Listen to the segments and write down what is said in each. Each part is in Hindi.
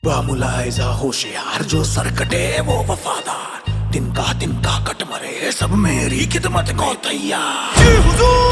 बामुलाइजा होशियार जो सरकटे वो वफादार, तिनका कट मरे सब मेरी खिदमत को तैयार। जी हुजूर।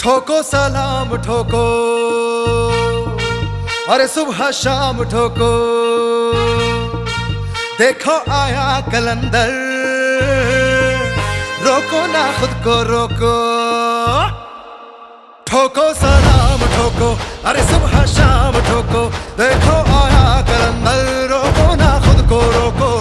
ठोको सलाम ठोको, अरे सुबह शाम ठोको, देखो आया कलंदर, रोको ना खुद को रोको। ठोको सलाम ठोको, अरे सुबह शाम ठोको, देखो आया कलंदर, रोको ना खुद को रोको।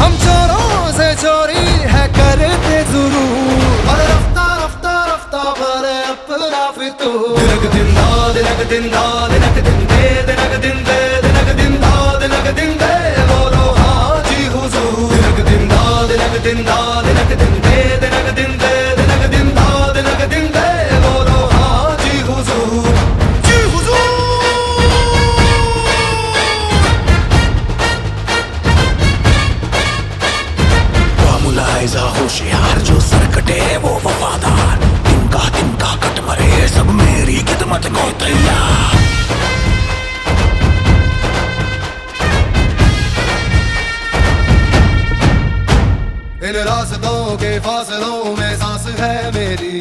हम चोरों से चोरी है करते जरूर, अरे रफ्ता रफ्ता रफ्ता भरे अपना फितूर। दिनक दिन दा दिनक दिन दा दिनक दिन दे दिनक दिन दे दिनक दिन दा दिनक दिन दे, बोलो हाजी हुजूर। दिनक दिन दा दिनक दिन दा दिनक दिन दे दिनक दिन दे दिनक दिन दा दिनक दिन दे, बोलो हाजी हुजूर। जी हुजूर। बामुलाइजा होशियार जो सरकटे वो वफादार, तिनका कट मरे सब मेरी खिदमत को तैयार। इन रास्तों के फासलों में सांस है मेरी,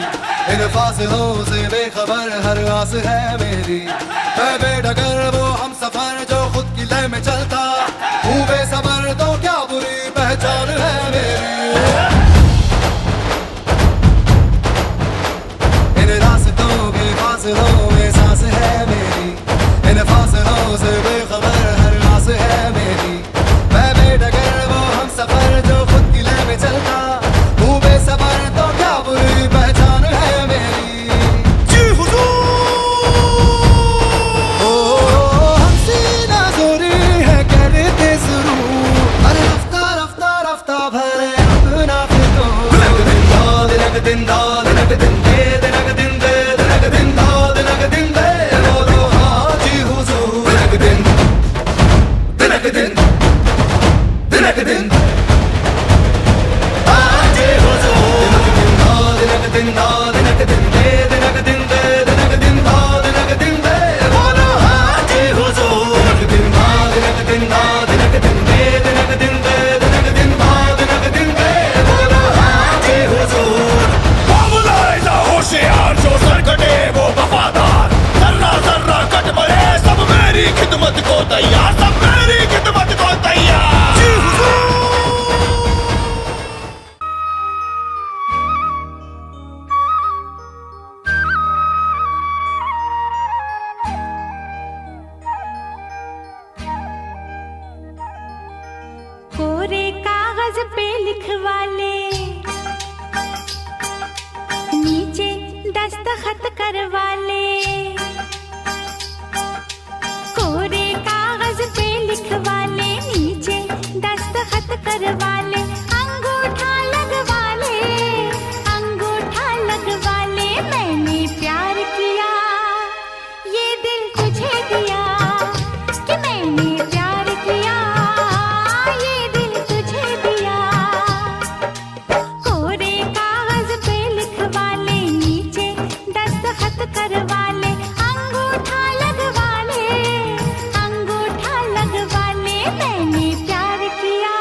इन फासलों से बेखबर हर आस है मेरी। मैं बेडगर वो हम सफर जो खुद की लय में चलता हूँ बेसबर, तो क्या बुरी पहचान है मेरी। इन रास्तों के फासलों में सांस है मेरी, इन फासलों से बेखबर हर आस है मेरी। मैं बेडगर वो हम सफर जो खुद की लय में चलता हूँ बेसबर, तो क्या बुरी पहचान है मेरी। जी हुजूर। ओ हमसी नाज़ुरी है करते ज़रूर, अरे रफ्ता रफ्ता रफ्ता भरे अपना फितूर। दिनक दिन दा दिनक दिन दा दिनक दिन दे दिनक दिन दे दिनक दिन दा दिनक दिन दे, बोलो हाजी हुजूर। दिनक दिन दिनक दिन दिनक दिन हाजी हुजूर। दिनक दिन दा दिनक दिन दे दिनक दिन दे दिनक दिन दा दिनक दिन दे, बोलो हाजी हुजूर। दिनक दिन दा दिनक दिन दा दिनक दिन दे दिनक दिन दे दिनक दिन दा दिनक दिन दे, बोलो हाजी हुजूर। बामुलाइजा होशियार जो सरकटे वो वफादार, जर्रा जर्रा कट मरे सब मेरी खिदमत को तैयार, सब मेरी खिदमत को तैयार। जी हुजूर। कोरे कागज पे लिखवा ले, नीचे दस्तखत करवा ले। कोरे कागज पे लिखवा ले, नीचे दस्तखत करवा ले। अंगूठा लगवा ले, अंगूठा लगवा ले। मैंने प्यार किया, ये दिल तुझे दिया, कि मैंने प्यार किया, ये दिल तुझे दिया। कोरे कागज पे लिखवा ले, नीचे दस्तखत करवा ले। अंगूठा लगवा ले, अंगूठा लगवा ले। मैंने प्यार किया,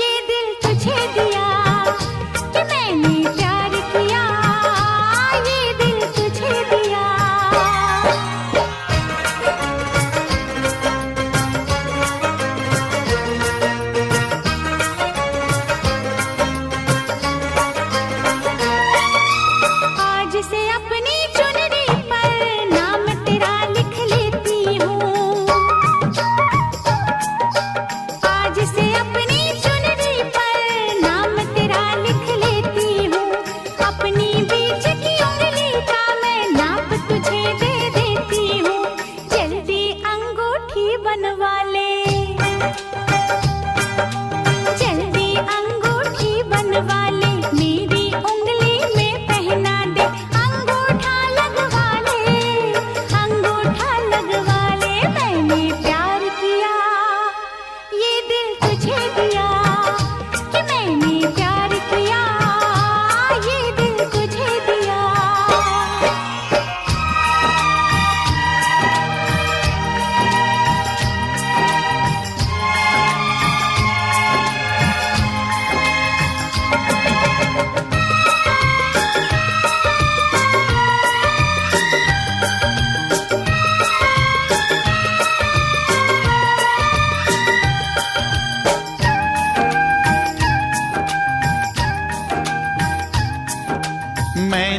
ये दिल तुझे दिया, कि मैंने प्यार किया, ये दिल तुझे दिया। आज से अपनी चुनरी पर नाम तेरा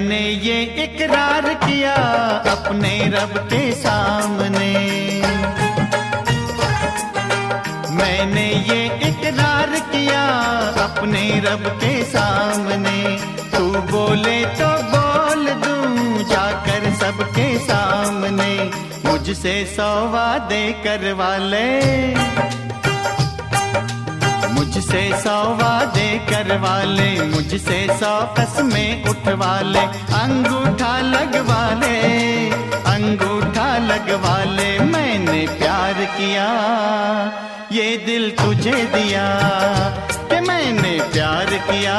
मैंने ये इकरार किया अपने रब के सामने, मैंने ये इकरार किया अपने रब के सामने। तू बोले तो बोल दूं जाकर सबके सामने, मुझसे 100 वादे करवा ले, मुझसे 100 वादे करवा ले, मुझसे 100 कसमें उठवा ले। अंगूठा लगवा ले, अंगूठा लगवा ले। मैंने प्यार किया ये दिल तुझे दिया, कि मैंने प्यार किया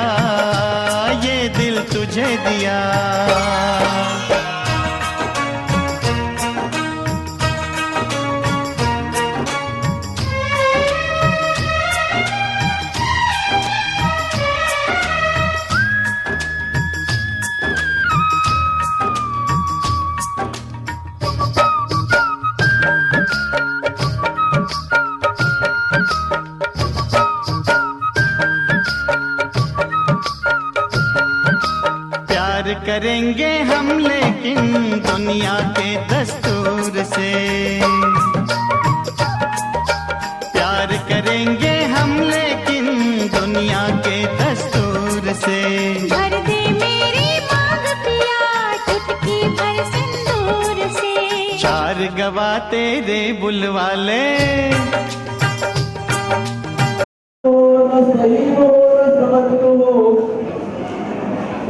ये दिल तुझे दिया। करेंगे हम लेकिन दुनिया के दस्तूर से, प्यार करेंगे हम लेकिन दुनिया के दस्तूर से। भर दे मेरी मांग पिया चुटकी भर सिंदूर से, 4 गवाह तेरे बुलवा ले।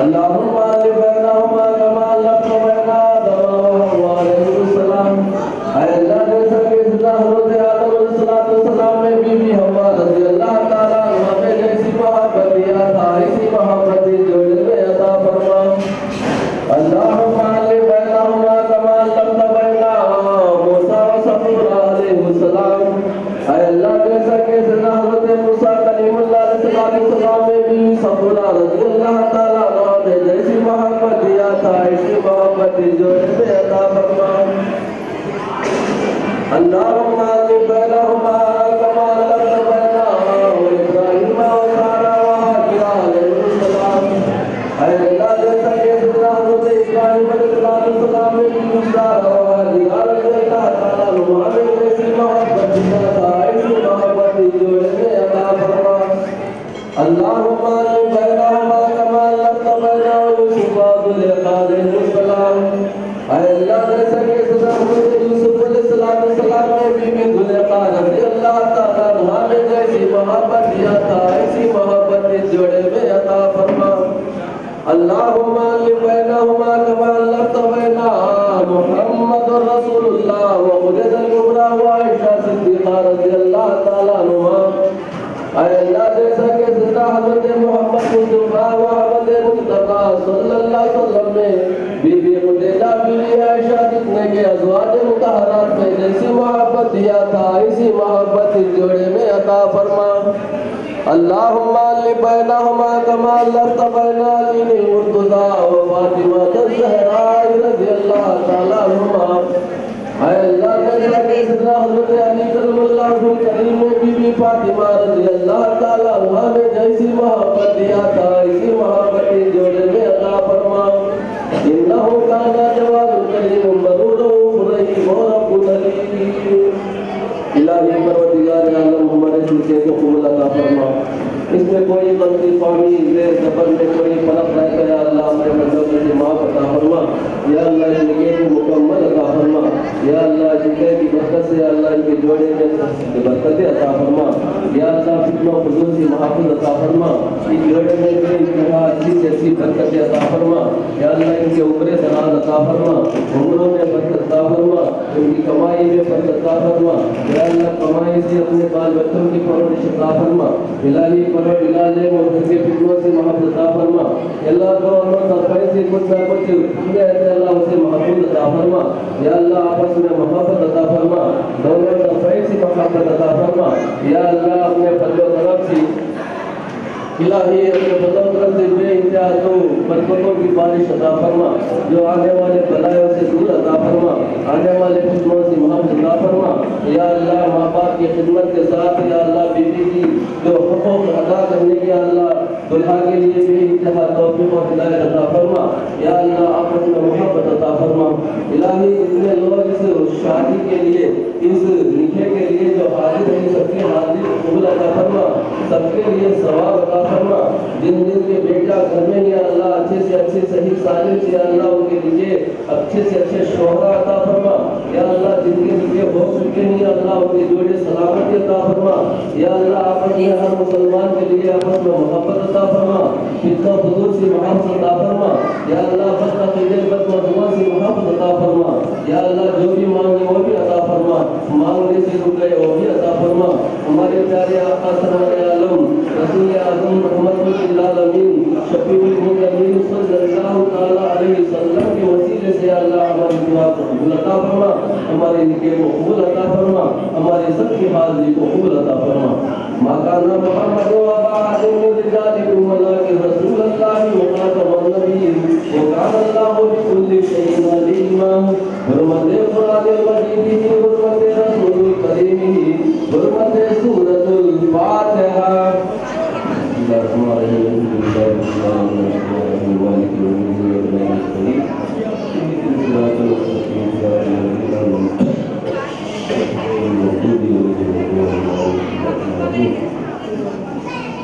अल्लाह सलाम में भी सफुरा रज़ी अल्लाह ताला अन्हा ने जैसी मोहब्बत दिया था ऐसी मोहब्बत जोड़े में अता फरमा। अल्लाहुम्मा बैनहुमा कमा बैना इब्राहीम व सारा व हाजिरा अलैहिस्सलाम। ऐ अल्लाह जैसा कि हज़रत इब्राहीम अलैहिस्सलाम में भी सारा व हाजिरा अल्लाह ताला अन्हा ने जैसी मोहब्बत दिया था ऐसी मोहब्बत जोड़े में अता फरमा। अल्लाहुम्मा बैनहुमा कमा बैना यूसुफ व ज़ुलैखा अलैहिस्सलाम। ऐ अल्लाह जैसा कि हज़रत यूसुफ अलैहिस्सलाम में बीबी ज़ुलैखा रज़ी अल्लाह ताला अन्हा ने जैसी मोहब्बत दिया था ऐसी मोहब्बत जोड़े में अता फरमा। अल्लाहुम्मा बैनहुमा कमा बैना मुहम्मदुर रसूलुल्लाह व खुदैतुल कुबरा व आयशा सिद्दीक़ा रज़ी अल्लाह ताला अन्हा। ऐ अल्लाह जैसा कि हज़रत मोहम्मद मुस्तफा व अहमद मुस्तफा सल्लल्लाहु अलैहि वसल्लम में बीबी खुदैजा बीबी आयशा जितने के अज़वाज मुतहहरात में जैसी मोहब्बत दिया था ऐसी मोहब्बत जोड़े में अता फरमा। अल्लाहुम्मा बैनहुमा कमा बैना अली मुर्तज़ा व फातिमा ज़हरा रज़ी अल्लाह ताला अन्हुमा। ऐ अल्लाह जैसा कि हज़रत अली करमल्लाहु करीम में बीबी फातिमा रज़ी अल्लाह ताला अन्हा ने जैसी मोहब्बत दिया था ऐसी मोहब्बत जोड़े में अता फरमा। इन्नहु काना जवादुल करीम बरूरुर रहीम रब्बुल अलीम। इलाही परवरदिगार आलम हमारे सिलसिले को कबूल अता फरमा। इसमें कोई गलती फामी ज़ेर ज़बर में कोई फर्क रह गया अल्लाह हमारे बंदों में से माफ़ अता फरमा। या अल्लाह इनके को मुकम्मल अता फरमा। या अल्लाह जिंदगी की बरकत से अल्लाह इनके जोड़े में बरकतें अता फरमा। या अल्लाह फितना फजूल से महफूज अता फरमा। इस जोड़े में भी इंतहा अच्छी से अच्छी बरकतें अता फरमा। या अल्लाह इनके उम्रे दराज अता फरमा, उम्रों में बरकत अता फरमा, इनकी कमाई में बरकत अता फरमा। या अल्लाह कमाई से अपने बाल बच्चों की परवरिश अता फरमा। इलाही परवर इलाजे और उनके फितनों से महफूज अता फरमा। अल्लाह दो अमर सरफाई से कुछ ना कुछ अल्लाह उसे महफूज अता फरमा। या अल्लाह आपस में मोहब्बत अता फरमा, दोनों सरफाई से मोहब्बत अता फरमा। या अल्लाह अपने फजल करम से इलाही अपने फजल करम से बेइंतहा तो बरकतों की बारिश अता फरमा। जो आने वाले बलायों से दूर अता फरमा, आने वाले फितनों से महफूज अता फरमा। या अल्लाह माँ बाप की खिदमत के साथ या अल्लाह बीवी की जो हुकूक अदा करने के अल्लाह दुल्हा के लिए भी इंतहा तौफीक और हिदायत अता फरमा। या अल्लाह आपस में मोहब्बत अता फरमा। इलाही जितने लोग इस शादी के लिए इस निकाह के लिए जो हाजिर हैं सबके हाजिर कबूल अता फरमा, सबके लिए सवाब अता फरमा। जिन जिन के बेटा घर में या अल्लाह अच्छे से अच्छे सही सालिम से अल्लाह उनके लिए अच्छे से अच्छे शोहरा अता फरमा। या अल्लाह जिनके लिए हो चुके हैं अल्लाह उनके जोड़े सलामती अता फरमा। या अल्लाह आपस में हर मुसलमान के लिए आपस में मोहब्बत अता फरमा, फितना फजूल से मोहब्बत अता फरमा। या अल्लाह बदअकीदे बदमज़हबों से मोहब्बत अता फरमा। या अल्लाह जो भी मांगे वो भी अता फरमा, मांगने से रुक गए वो भी अता फरमा। हमारे प्यारे आका सरवर आलम रसूल आज़म रहमतुल लिल आलमीन शफीउल मुज़म्मिल सल्लल्लाहु तआला अलैहि वसल्लम के वसीले से अल्लाह हमारी दुआ को कबूल अता फरमा, हमारे निकाह को कबूल अता फरमा, हमारे सबकी हाज़िरी को कबूल अता फरमा। मा काना मुहम्मद व अहद मिन रिजालिकुम वलाकिन रसूलुल्लाह व खातमुन नबिय्यीन व काना अल्लाहु बिकुल्ली शैइन अलीमा। हुर्मते कुरानिल मजीद, हुर्मते रसूलुल करीम, हुर्मते सूरतुल फातिहा।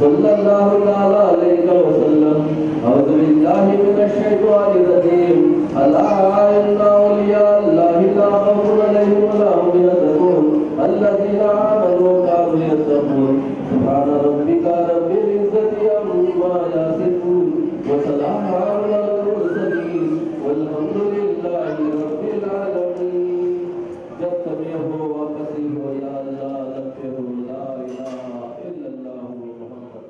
सल्लल्लाहु ताला अलैहि वसल्लम। अऊज़ु बिल्लाहि मिनश शैतानिर रजीम। अला इन्ना औलिया अल्लाहि ला खौफुन अलैहिम व ला हुम यहज़नून अल्लज़ीना आमनू व कानू यत्तक़ून। सुब्हान रब्बिका रब्बिल इज़्ज़ति अम्मा यसिफून व सलामुन अलल मुरसलीन वल्हम्दुलिल्लाहि रब्बिल आलमीन। जब तुम ये हो वापसी हो या अल्लाह लब्बे हो ला इलाहा इल्लल्लाह मुहम्मद।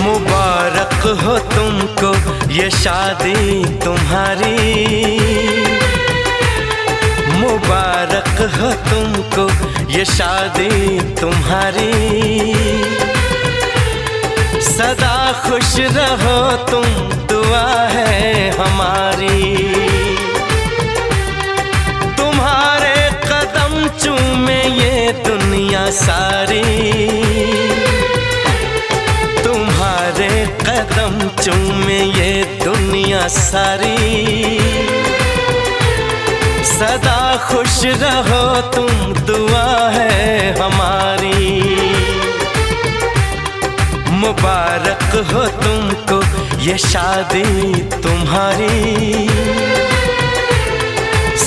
मुबारक हो तुमको ये शादी तुम्हारी, मुबारक हो तुमको ये शादी तुम्हारी। सदा खुश रहो तुम दुआ है हमारी। तुम्हारे कदम चूमे ये दुनिया सारी, तुम्हारे कदम चूमे ये दुनिया सारी। सदा खुश रहो तुम दुआ है हमारी। मुबारक हो तुमको ये शादी तुम्हारी।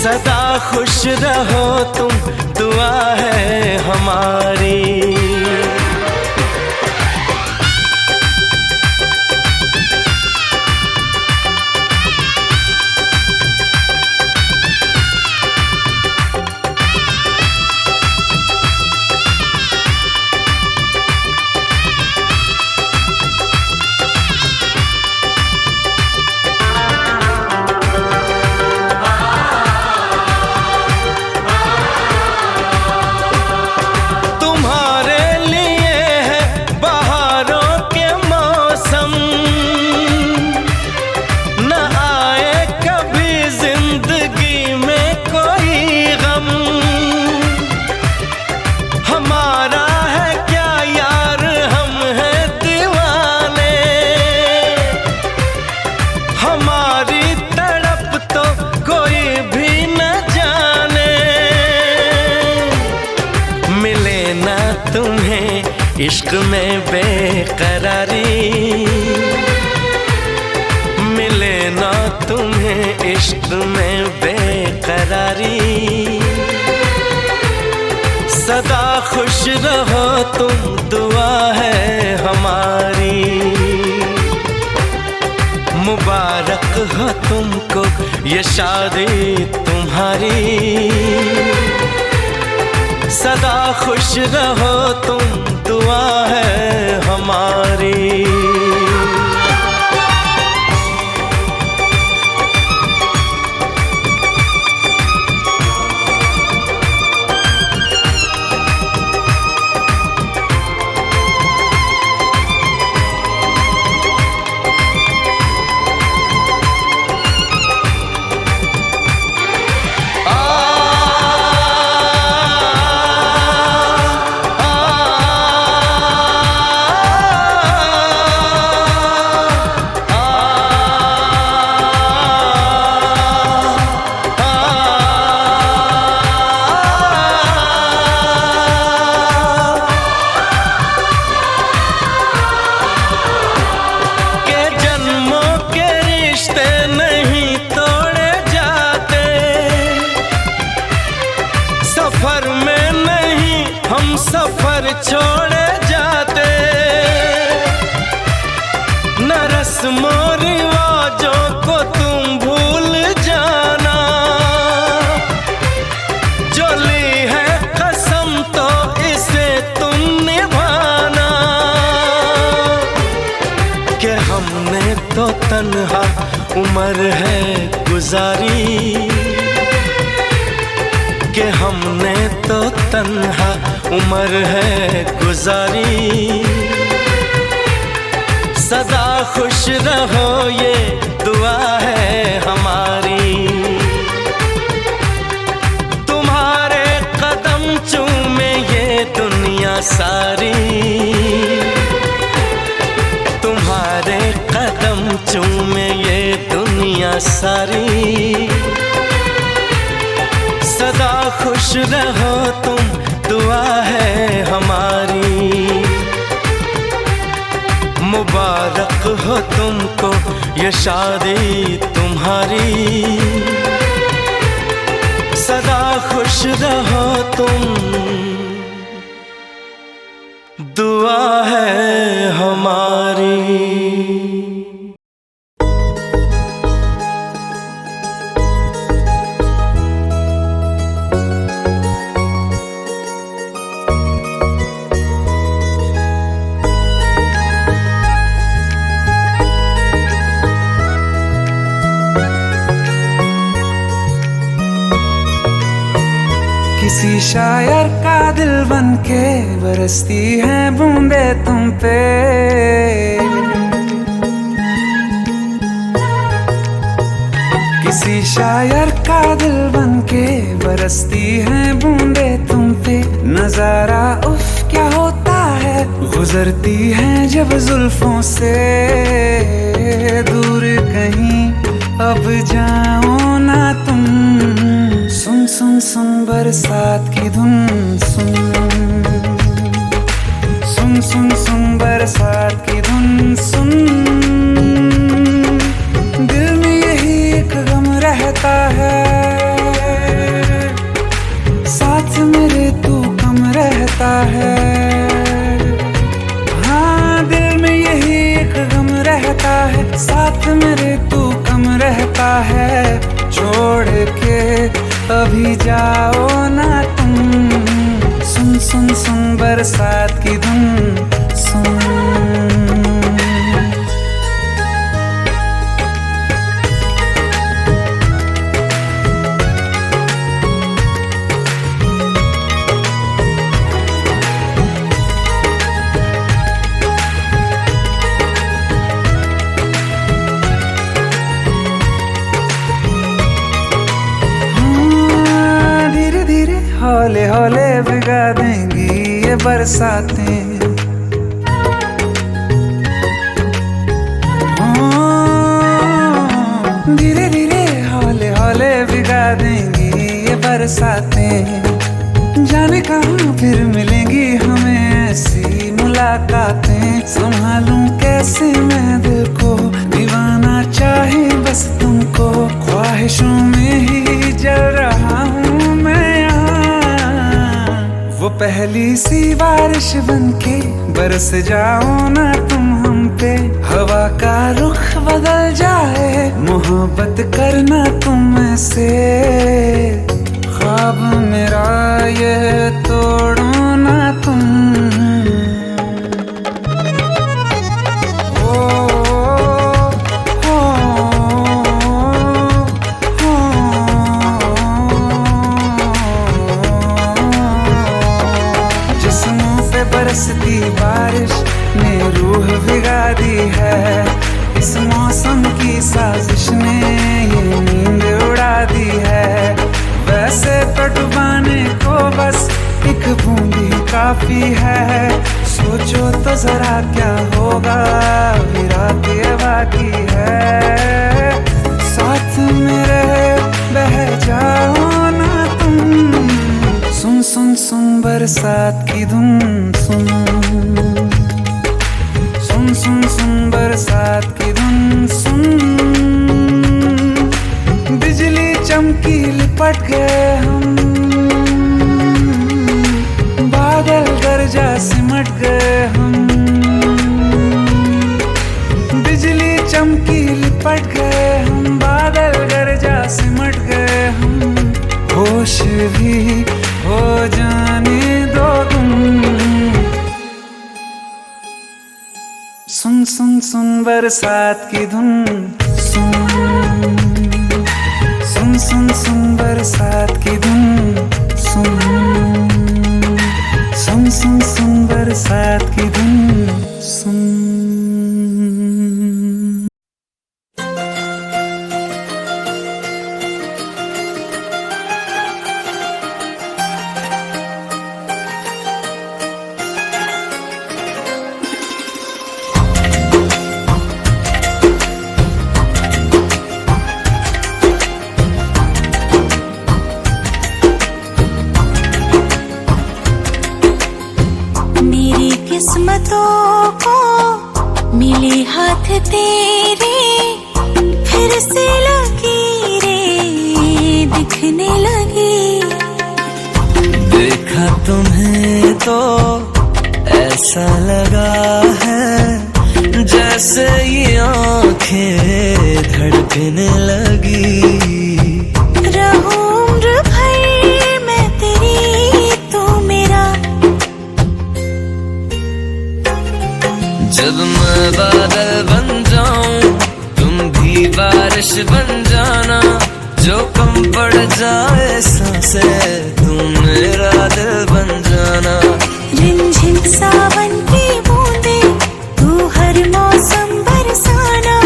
सदा खुश रहो तुम दुआ है हमारी। इश्क में बेकरारी मिले ना तुम्हें, इश्क में बेकरारी। सदा खुश रहो तुम दुआ है हमारी। मुबारक हो तुमको ये शादी तुम्हारी। सदा खुश रहो तुम दुआ है हमारी। सफर छोड़े जाते न रस्मों रिवाजों को तुम भूल जाना। जो ली है कसम तो इसे तुम निभाना। कि हमने तो तन्हा उम्र है गुजारी। कि हमने तो तन्हा उम्र है गुजारी। सदा खुश रहो ये दुआ है हमारी। में ये दुनिया सारी। सदा खुश रहो तुम, दुआ है हमारी। मुबारक हो तुमको ये शादी तुम्हारी। सदा खुश रहो तुम, दुआ है हमारी। किसी शायर का दिल बनके बरसती हैं बूंदे तुम पे। किसी शायर का दिल बनके बरसती हैं बूंदे तुम पे। नजारा उफ क्या होता है, गुजरती हैं जब जुल्फों से। दूर कहीं अब जाओ ना तुम, सुन सुन सुन बरसात की धुन। सुन सुन सुन सुन बरसात की धुन। सुन दिल में यही एक गम रहता है, साथ मेरे तू कम रहता है। हाँ दिल में यही एक गम रहता है, साथ मेरे तू कम रहता है। छोड़ के अभी जाओ ना तुम, सुन सुन सुन बरसात की धुन। सुन हौले हौले भिगा देंगी ये बरसातें। धीरे धीरे हौले हौले भिगा देंगी ये बरसातें। जाने कहाँ फिर मिलेंगी हमें ऐसी मुलाकातें। संभालूं कैसे मैं दिल को, दीवाना चाहे बस तुमको। ख्वाहिशों में ही जल रहा हूँ मैं यहाँ। वो पहली सी बारिश बनके बरस जाओ ना तुम हम पे। हवा का रुख बदल जाए, मोहब्बत करना तुम ऐसे। ख्वाब मेरा ये तोड़ो ना तुम। बरसती बारिश ने रूह भिगा दी है। इस मौसम की साजिश ने ये नींद उड़ा दी है। वैसे तो डुबाने को बस एक बूंदी काफी है। सोचो तो जरा क्या होगा, अभी रात ये बाकी है। साथ मेरे बह जाओ ना तुम, सुन सुन सुन बरसात की धुन। सुन सुन सुन सुन बरसात की धुन। सुन बिजली चमकी लिपट गए हम, बादल गरजा सिमट गए हम। बिजली चमकी लिपट गए हम, बादल गरजा सिमट गए हम। होश भी हो जाने दो तुम, सुन सुन सुन बरसात की धुन। सुन सुन सुन सुन बरसात की धुन। सुन सुन सुन सुन बरसात की धुन। सुन रातों को मिले हाथ तेरे, फिर से लकीरें दिखने लगी। देखा तुम्हें तो ऐसा लगा है जैसे ये आंखें धड़कने लगी। रहूं उम्र भर मैं तेरी, तू मेरा। जब मैं बादल बन जाऊं तुम भी बारिश बन जाना, जो कम पड़ जाए सांसें तुम मेरा दिल बन जाना। रिमझिम सावन की बूंदे तू हर मौसम बरसाना,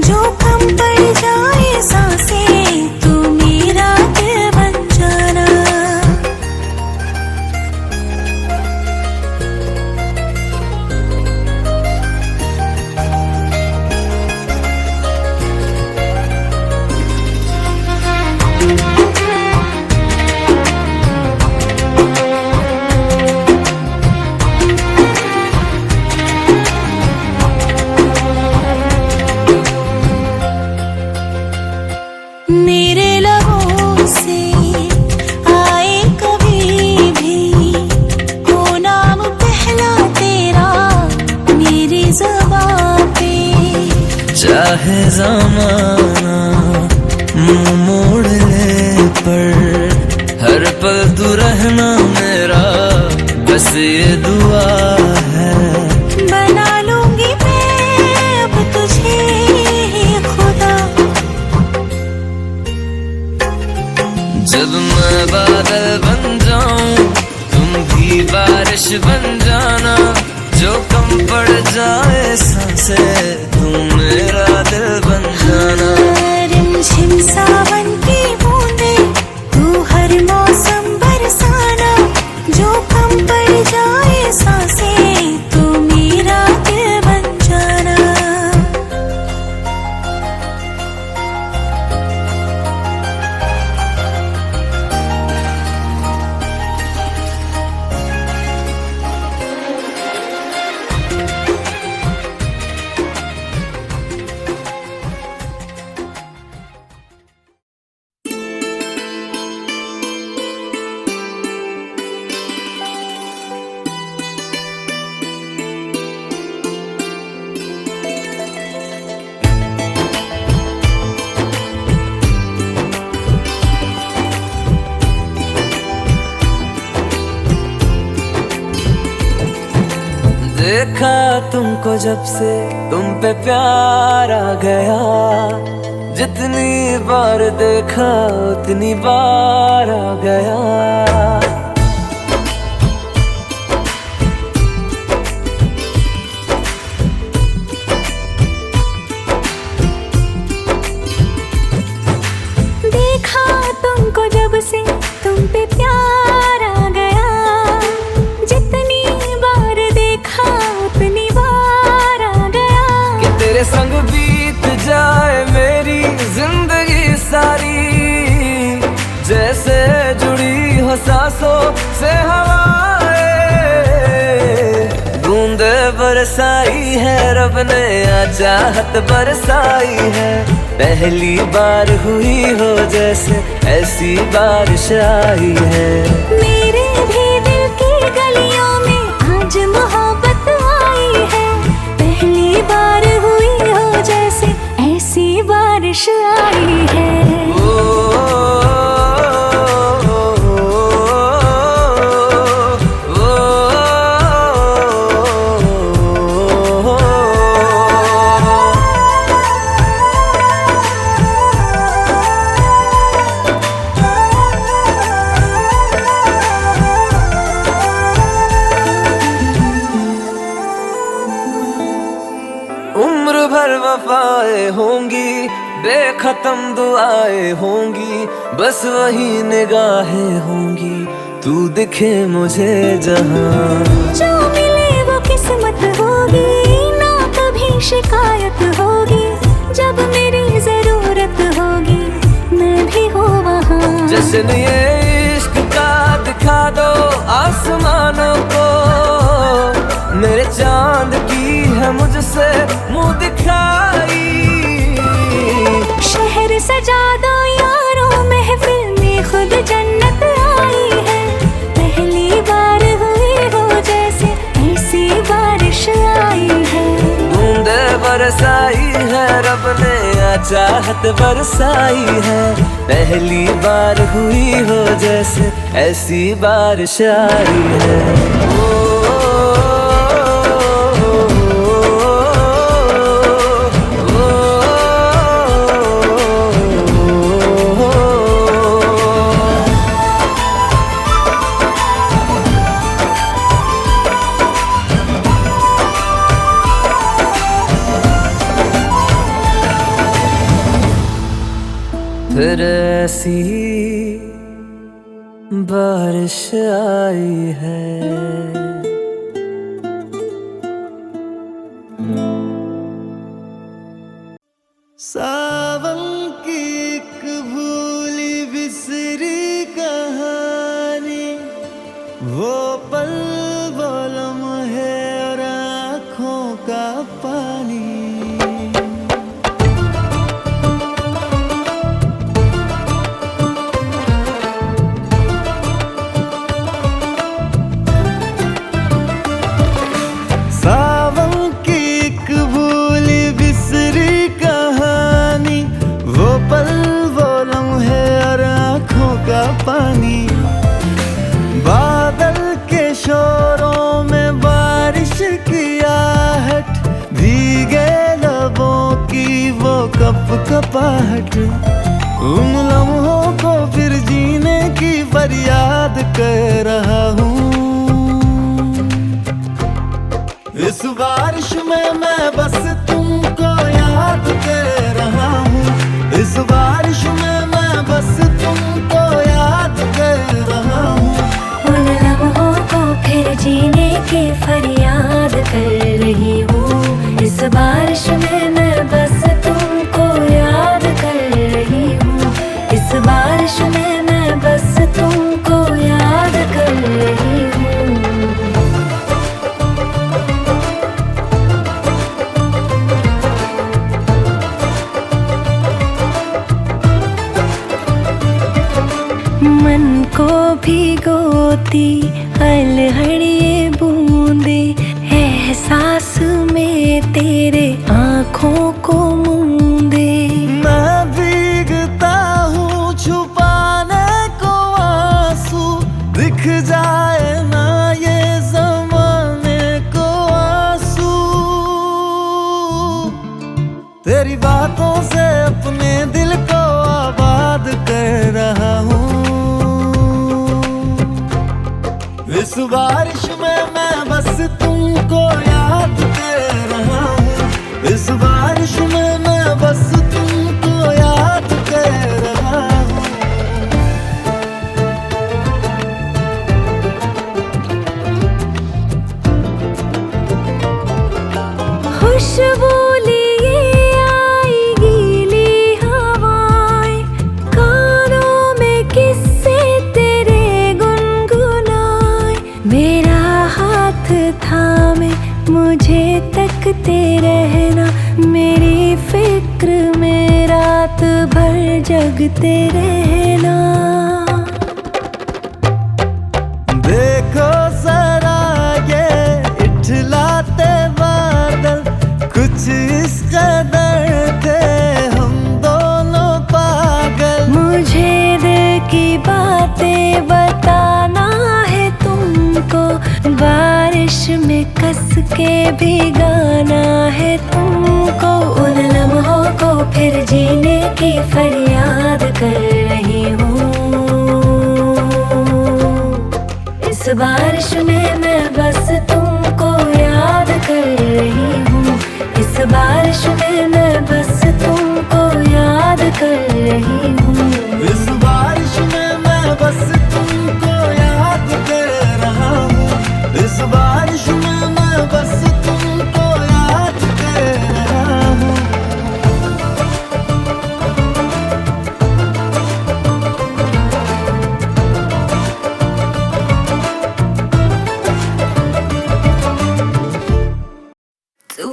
जो कम पड़ जाए सांसें तू मेरा दिल बन जाना। मेरे लबों से आए कभी भी हो नाम पहला तेरा मेरी ज़ुबां पे। चाहे ज़माना मुंह मोड़ ले पर हर पल तू रहना मेरा, बस ये दुआ है। बना लूंगी मैं अब तुझे खुदा। जब मैं बादल बन जाऊं तुम भी बारिश बन जाना, जो कम पड़ जाए सांसें तुम मेरा दिल बन जाना। रिमझिम सावन की बूंदे तू हर मौसम बरसाना, जो कम पड़ जाए सांसें तू मेरा दिल बन जाना। देखा तुमको जब से तुम पे प्यार आ गया, जितनी बार देखा उतनी बार आ गया। देखा तुमको जब से तुम पे प्यार आ गया, जितनी बार देखा उतनी बार आ गया। कि तेरे संग बीत जाए मेरी जिंदगी सारी, जैसे जुड़ी हो सांसों से हवाएं। बूंदे बरसाई है रब ने, चाहत बरसाई है। पहली बार हुई हो जैसे ऐसी बारिश आई है। मेरे भी दिल की गलियों में आज मोहब्बत आई है। पहली बार हुई हो जैसे ऐसी बारिश आई है। उम्र भर वफाएं होंगी, बेखत्म दुआएं होंगी, बस वही निगाहें होंगी, तू दिखे मुझे जहां। जो मिले वो किस्मत होगी, ना कभी शिकायत होगी। जब मेरी जरूरत होगी मैं भी हो वहाँ। जश्न ये इश्क का दिखा दो आसमानों को, मेरे चाँद है मुझसे मुंह दिखाई। शहर सजा दो यारों, महफिल में खुद जन्नत आई है। पहली बार हुई हो जैसे ऐसी बारिश आई है। बूंदे बरसाई है रब ने, चाहत बरसाई है। पहली बार हुई हो जैसे ऐसी बारिश आई है। फिर ऐसी बारिश आई है। सावन की एक भूली बिसरी कहानी, वो पल वो लम्हे और आँखों का पानी। सावन की एक भूली बिसरी कहानी, वो पल वो लम्हे और आँखों का पानी। बादल के शोरों में बारिश की आहट, भीगे लबों की वो कप कपाहट। उन लम्हों को फिर जीने की फरियाद कर रहा हूँ। इस बारिश में मैं बस तुमको याद कर रहा हूँ। इस बारिश में मैं बस तुमको याद कर रहा हूँ। उन लम्हों को फिर जीने की फरियाद कर रही हूँ। इस बारिश में मैं बस तुमको याद कर रही हूँ। इस बारिश में मैं बस तुमको याद कर रही हूँ। मन को भिगोती अलहड़िए बूंदे, एहसास में तेरे आँखों को मूंदे। मैं भीगता हूँ छुपाने को आंसू, दिख जाए ना ये ज़माने को आंसू। तेरी बातों से अपने दिल को आबाद कर रहा हूँ। इस बारिश में मैं बस तुमको याद कर रहा हूँ। इस बारिश में मैं बस तुमको याद कर रहा हूँ। खुशबू लिए आई गीली हवाएं, कानों में किस्से तेरे गुनगुनाए। मेरा हाथ थामे मुझे तकते रहना, मेरी फिक्र में रात भर जगते रहना। देखो जरा ये इठलाते बादल, कुछ इस कदर थे हम दोनों पागल। मुझे दिल की बातें बताना है तुमको, बारिश में कस के भिगाना है तुमको। उन लम्हों को फिर जीने की फरियाद कर रही हूँ। इस बारिश में मैं बस तुमको याद कर रही हूँ। इस बारिश में मैं बस तुमको याद कर रही हूँ। इस बारिश में मैं बस तुमको याद कर रहा हूँ। इस बारिश में मैं बस तुमको याद कर रहा हूँ। तू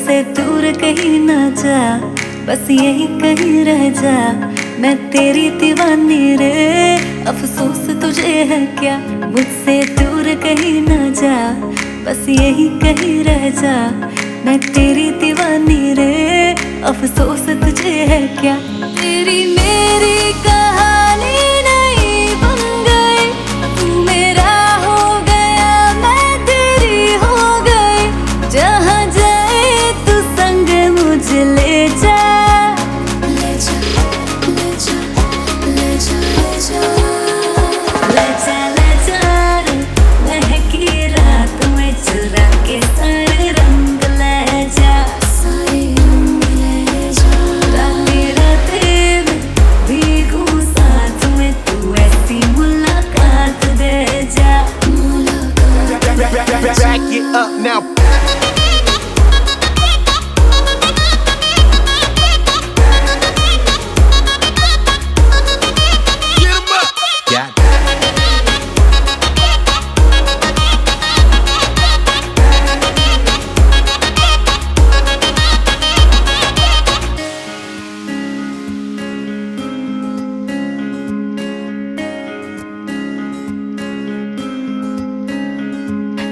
मुझसे दूर कहीं ना जा, बस यही कहीं रह जा। मैं तेरी दीवानी रे, अफसोस तुझे है क्या। मुझसे दूर कहीं ना जा, बस यही कहीं रह जा। मैं तेरी दीवानी रे, अफसोस तुझे है क्या। तेरी मेरी कहानी नहीं बन गई, तू मेरा हो गया, मैं तेरी हो गई। जहाँ जाए तू संग मुझे ले जा, ले जा, ले जा, ले जा, ले जा, ले जा, ले जा रे। महकी रात में चुरा के सारे रंग ले जा, सारे रंग ले जा। रातें रातें में भीगू साथ में, तू ऐसी मुलाकात दे जा, मुलाकात। Back it up now. Get 'em up. Got it.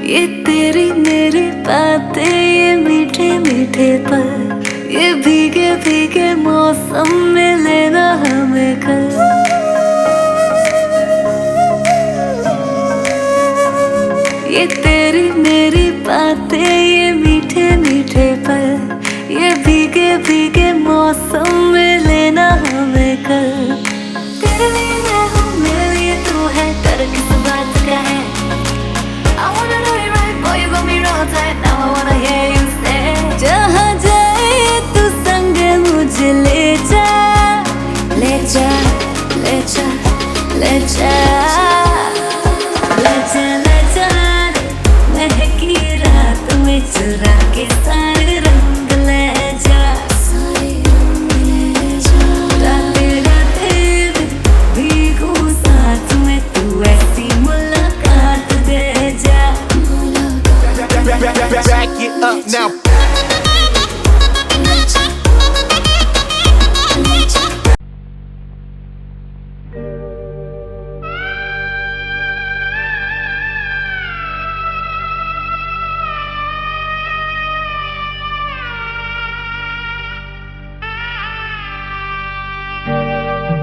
ये तेरी मेरी बातें, ये मीठे मीठे पल, ये भीगे भीगे मौसम में लेना हमें कल। ये तेरी मेरी बातें, ये मीठे मीठे पल, ये भीगे भीगे मौसम में लेना हमें कल। तेरे लिए मैं हूँ, मेरे लिए तू है, डर किस बात का है। I wanna know you right, boy, you got me wrong tight. Now I wanna hear you say, जहाँ जाए तू संग मुझे ले जा, ले जा, ले जा, ले जा, ले जा, ले जा रे। महकी रात में चुरा के सारे रंग ले जा, सारे रंग ले जा। रातें रातें में भीगू साथ में, तू ऐसी मुलाकात दे जा, Back it up now.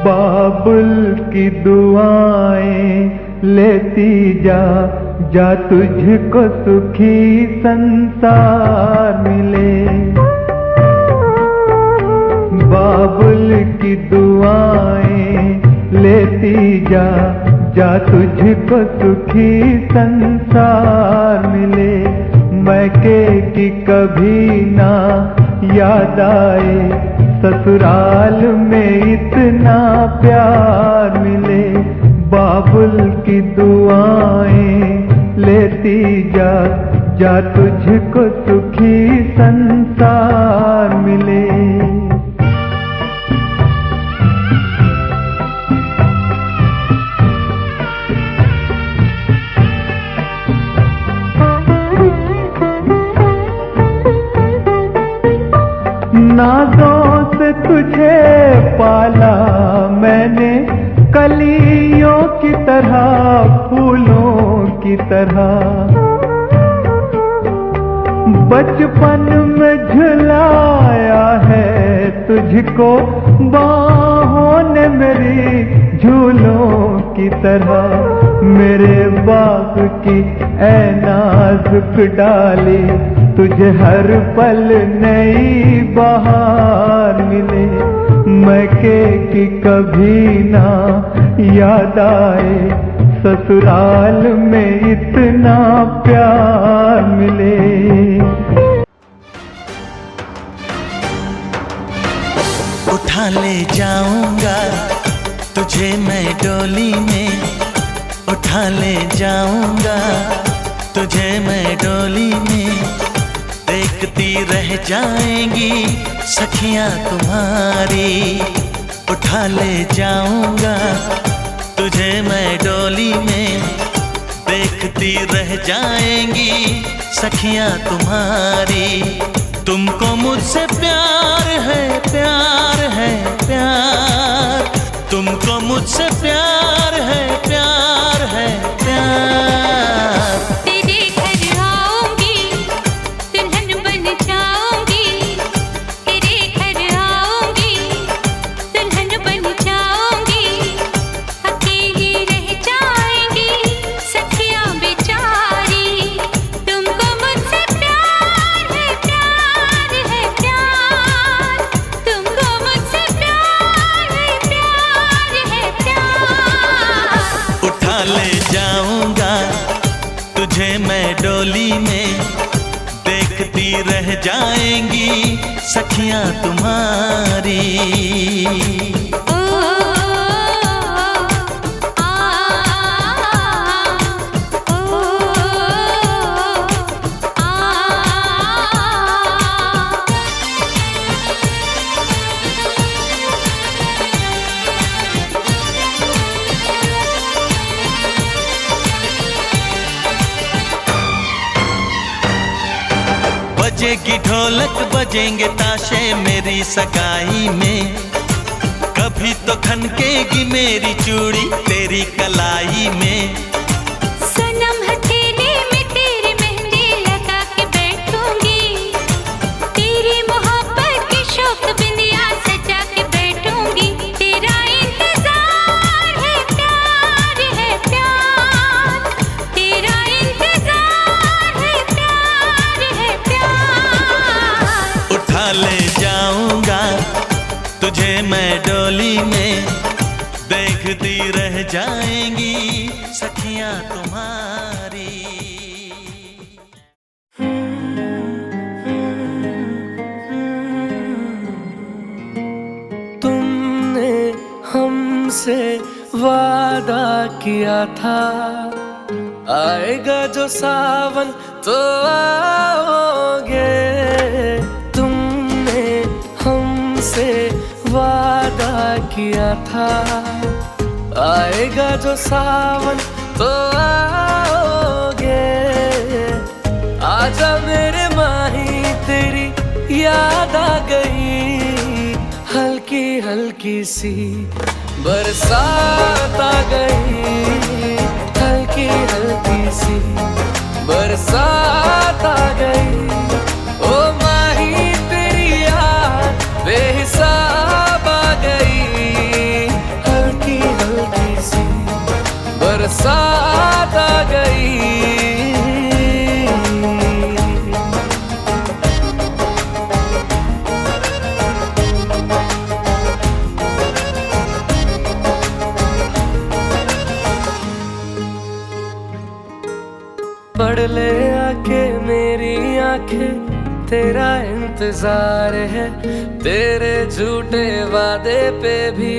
बाबुल की दुआएं लेती जा, जा तुझको सुखी संसार मिले। बाबुल की दुआएं लेती जा, जा तुझको सुखी संसार मिले। मैके की कभी ना याद आए, ससुराल में इतना प्यार मिले। बाबुल की दुआएं लेती जा, जा तुझको सुखी संसार मिले। नाज़ों से तुझे पाला मैंने, कलियों की तरह, फूलों की तरह। बचपन में झुलाया है तुझको बाहों ने मेरी, झूलों की तरह। मेरे बाग की ऐ नाजुक डाली, तुझे हर पल नई बहार मिले। मैके की कभी ना याद आए, ससुराल में इतना प्यार मिले। उठा ले जाऊंगा तुझे मैं डोली में, उठा ले जाऊंगा तुझे मैं डोली में। देखती रह जाएंगी सखियां तुम्हारी, उठा ले जाऊंगा तुझे मैं डोली में। देखती रह जाएंगी सखियां तुम्हारी। तुमको मुझसे प्यार है, प्यार है, प्यार। तुमको मुझसे प्यार है, प्यार है, प्यार। तेरे घर आऊंगी, दुल्हन बन जाऊंगी। तेरे घर आऊंगी, दुल्हन बन जाऊंगी। अकेली रह जाएंगी सखियां बेचारी। तुमको मुझसे प्यार है, प्यार है, प्यार। तुमको मुझसे प्यार है, प्यार है, प्यार। उठा ले जाऊंगा तुझे मैं डोली में, देखती रह जाएंगी सखियां तुम्हारी। बजेगी ढोलक बजेंगे ताशे मेरी सगाई में, कभी तो खनकेगी मेरी चूड़ी तेरी कलाई में। सनम हथेली में तेरी मेहंदी लगा के बैठूंगी। तेरी मोहब्बत की शौक बिंदिया सजा के बैठूंगी। तेरा इंतजार है, प्यार है, प्यार। तेरा इंतजार है, प्यार है, प्यार। उठा ले जाऊंगा तुझे मैं डोली में, देखती रह जाएंगी सखियां तुम्हारी। तुमने हमसे वादा किया था, आएगा जो सावन तो आओगे। तुमने हमसे वादा किया था, आएगा जो सावन तो आओगे। आजा मेरे माही तेरी याद आ गई, हल्की हल्की सी बरसात आ गई। हल्की हल्की सी बरसात आ गई। ओ माही तेरी याद बेहिसाब आ गई। हल्की हल्की सी बरसात आ गई। पढ़ ले आके मेरी आंखें, तेरा इंतजार है। तेरे झूठे वादे पे भी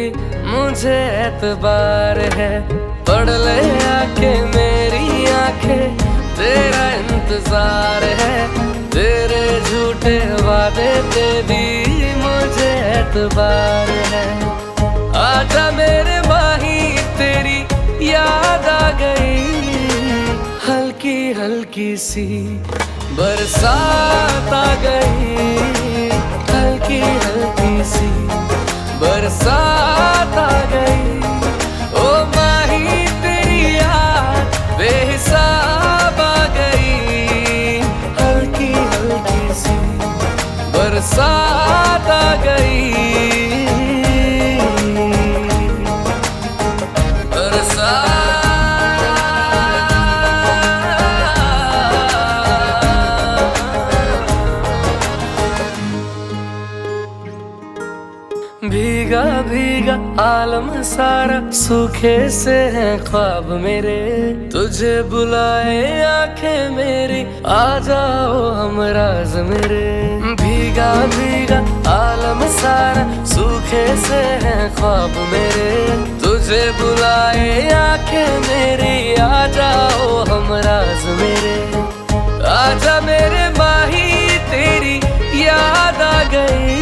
मुझे एतबार है। पढ़ ले आके मेरी आंखें, तेरा इंतजार है। तेरे झूठे वादे पे भी मुझे एतबार है। आजा मेरे माही तेरी याद आ गई। हल्की हल्की सी बरसात आ गई। हल्की हल्की सी बरसात आ गई। ओ माही तेरी याद बेहिसाब आ गई। हल्की हल्की सी बरसात आ गई। भीगा भीगा आलम सारा, सूखे से हैं ख्वाब मेरे। तुझे बुलाए आंखें मेरी, आ जाओ हमराज मेरे। भीगा भीगा आलम सारा, सूखे से हैं ख्वाब मेरे। तुझे बुलाए आंखें मेरी, आ जाओ हमराज मेरे। आजा मेरे माही तेरी याद आ गई।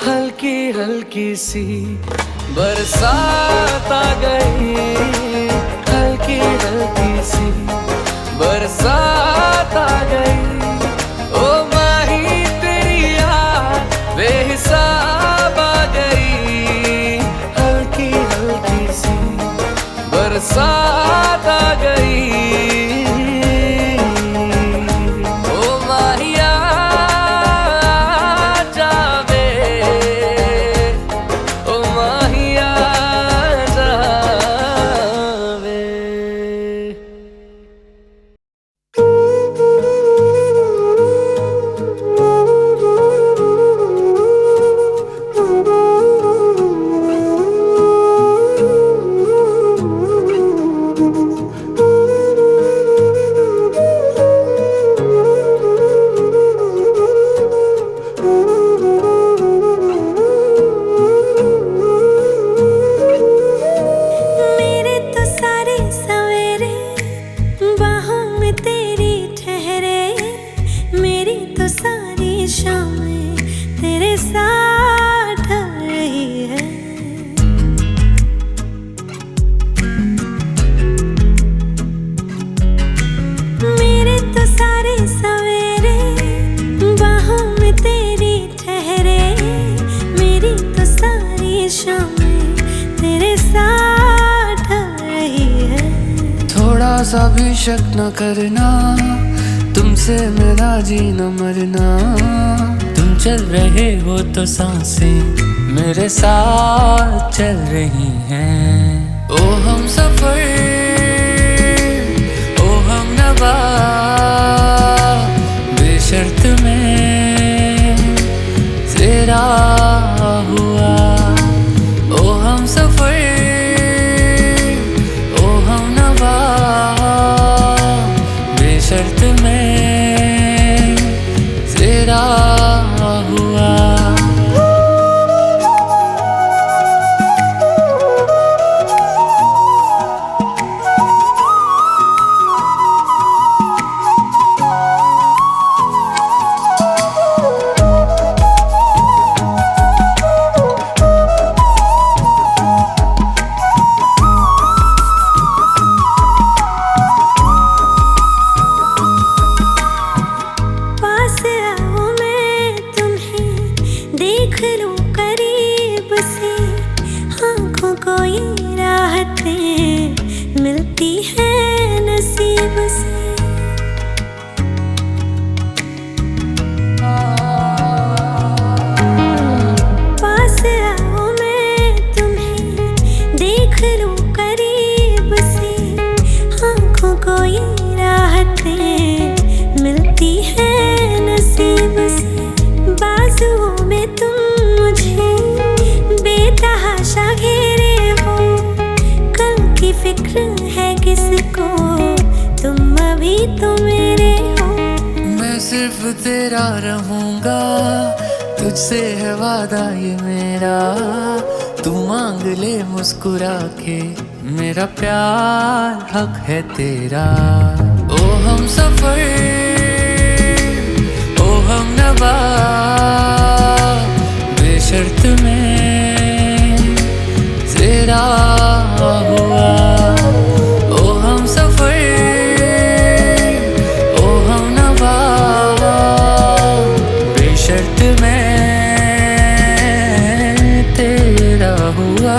हल्की हल्की सी बरसात आ गई। हल्की हल्की सी बरसात आ गई। ओ माही ख्वाहिशों में तेरे साथ रही है। थोड़ा सा भी शक न करना, तुमसे मेरा जीना मरना। तुम चल रहे हो तो सांसें मेरे साथ चल रही हैं। ओ हम सफर, ओ हम नवा, बेशर्त में तेरा हुआ। ओ हम सफर, ओ हम नवा, बेशर्त में तेरा हुआ। मिलती है नसीब से। पास आओ मैं तुम्हें देख लूं करीब से, आँखों को ये राहतें मिलती है नसीब से। बाजुओं में तुम मुझे बेतहाशा घेरे हो, कल की फिक्र है किसको, तुम अभी तो मेरे हो। मैं सिर्फ तेरा रहूंगा, तुझसे है वादा ये मेरा। तू मांग ले मुस्कुरा के, मेरा प्यार हक है तेरा। ओ हम सफर, ओ हम नवा, बेशर्त में तेरा हुआ। ओ हम सफर, ओ हम नवा, बेशर्त में तेरा हुआ।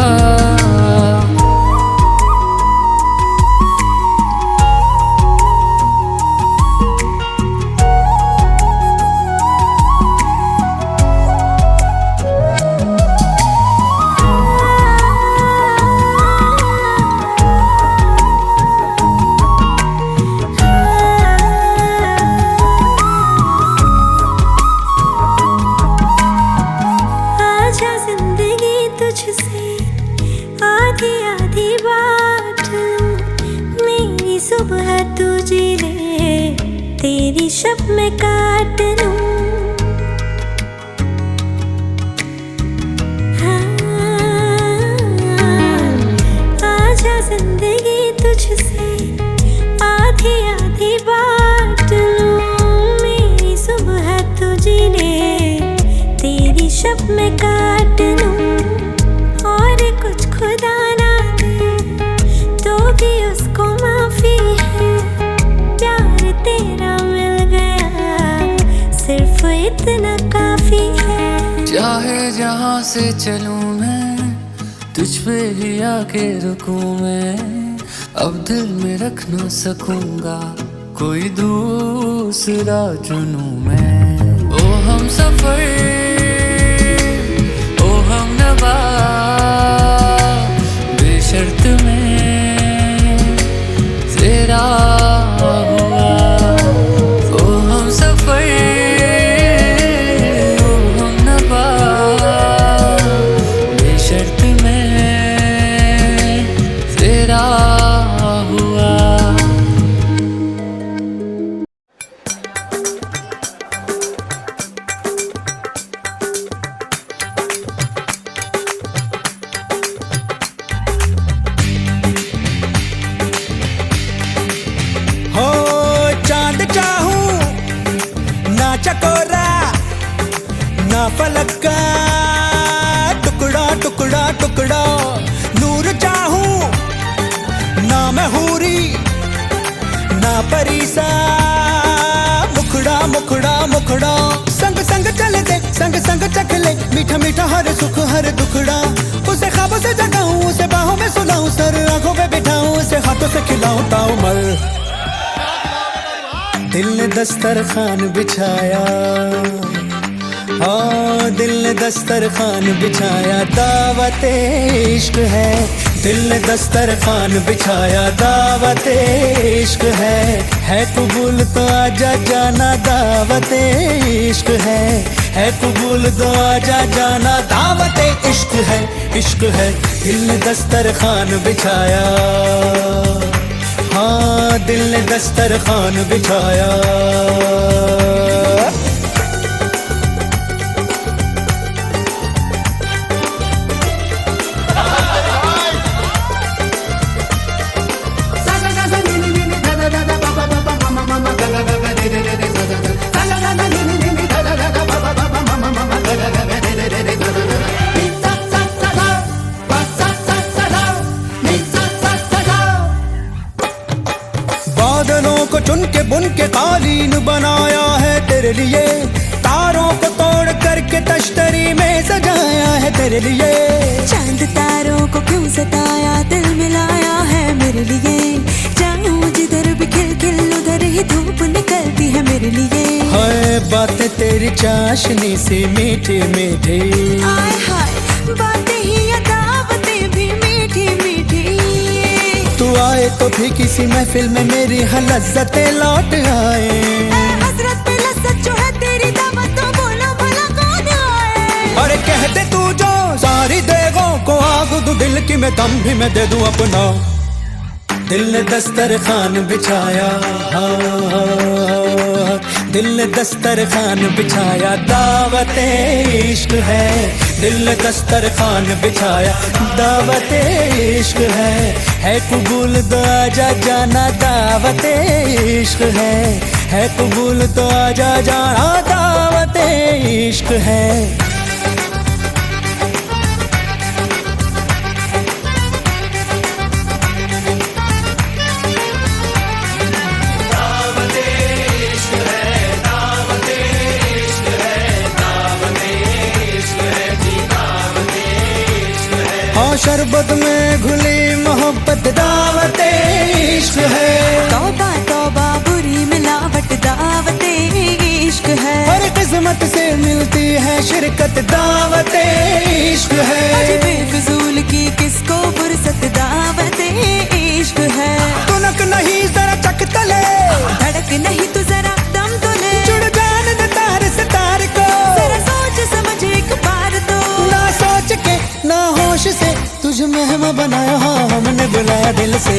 सुबह तुझे ले तेरी शब में काट लूं। आजा जिंदगी तुझसे आधी आधी बांट लूं। मेरी सुबह तुझे ले तेरी शब में काट लूं। और कुछ खुदा ना दे तो भी उसको माफी है, प्यार तेरा मिल गया सिर्फ इतना काफी है। चाहे जहाँ से चलूं मैं, तुझ पे ही आके रुकूं मैं। अब दिल में रख ना सकूंगा, कोई दूसरा चुनूं मैं। ओ हम सफर, ओ हम नवा, बेशर्त में तेरा हुआ। ओ हम सफर, ओ हम नवा, बेशर्त में तेरा हुआ। चकोरा ना फलक का टुकड़ा टुकड़ा टुकड़ा, नूर चाहूं ना मैं हूरी ना परीसा, मुखड़ा मुखड़ा मुखड़ा। संग संग चले दे, संग संग चख ले, मीठा मीठा हर सुख हर दुखड़ा। दस्तरखान बिछाया, हाँ दिल ने दस्तरखान बिछाया, दावत इश्क है। दिल ने दस्तरखान बिछाया, दावत इश्क है कबूल तो आजा जाना, दावत इश्क है कबूल तो आजा जाना, दावत इश्क है, इश्क है। दिल ने दस्तरखान बिछाया, हाँ दिल ने दस्तरखान बिछाया। बादलों को चुन के बुन के कालीन बनाया है तेरे लिए, तारों को तोड़ करके तश्तरी में सजाया है तेरे लिए। चांद तारों को क्यों सताया, दिल मिलाया है मेरे लिए, जाऊं जिधर भी खिल खिल उधर ही धूप निकलती है मेरे लिए। हाय बातें तेरी चाशनी सी मीठी मीठी, हाय हाय बातें ही या दावतें भी मीठी मीठी। तू आए तो भी किसी महफिल में मेरी लज्जतें लौट आए, हसरत पे लज्जत जो है तेरी दावत, तो बोलो भला कौन आए। अरे कहते तू जो सारी देगों को आग दूं दिल की, मैं दम भी मैं दे दूं अपना। दिल ने दस्तरखान बिछाया, हाँ दिल ने दस्तरखान बिछाया, दावत इश्क है। दिल ने दस्तरखान बिछाया, दावत इश्क है कबूल तो आजा जाना, दावत इश्क है कबूल तो आजा जाना, दावत इश्क है। शरबत में घुली मोहब्बत, दावत इश्क है। तौबा तौबा बुरी मिलावट, दावत इश्क है। हर किस्मत से मिलती है शिरकत, दावत इश्क है। अजी बेफिजूल की किसको फुर्सत, दावत इश्क है। तुनक नहीं जरा चक तले, धड़क नहीं तो जरा दम तो ले, जुड़ जान दे तार से तार को, जरा सोच समझ एक बार तो। ना सोच के ना होश से तुझे मेहमा बनाया, हाँ हमने बुलाया दिल से।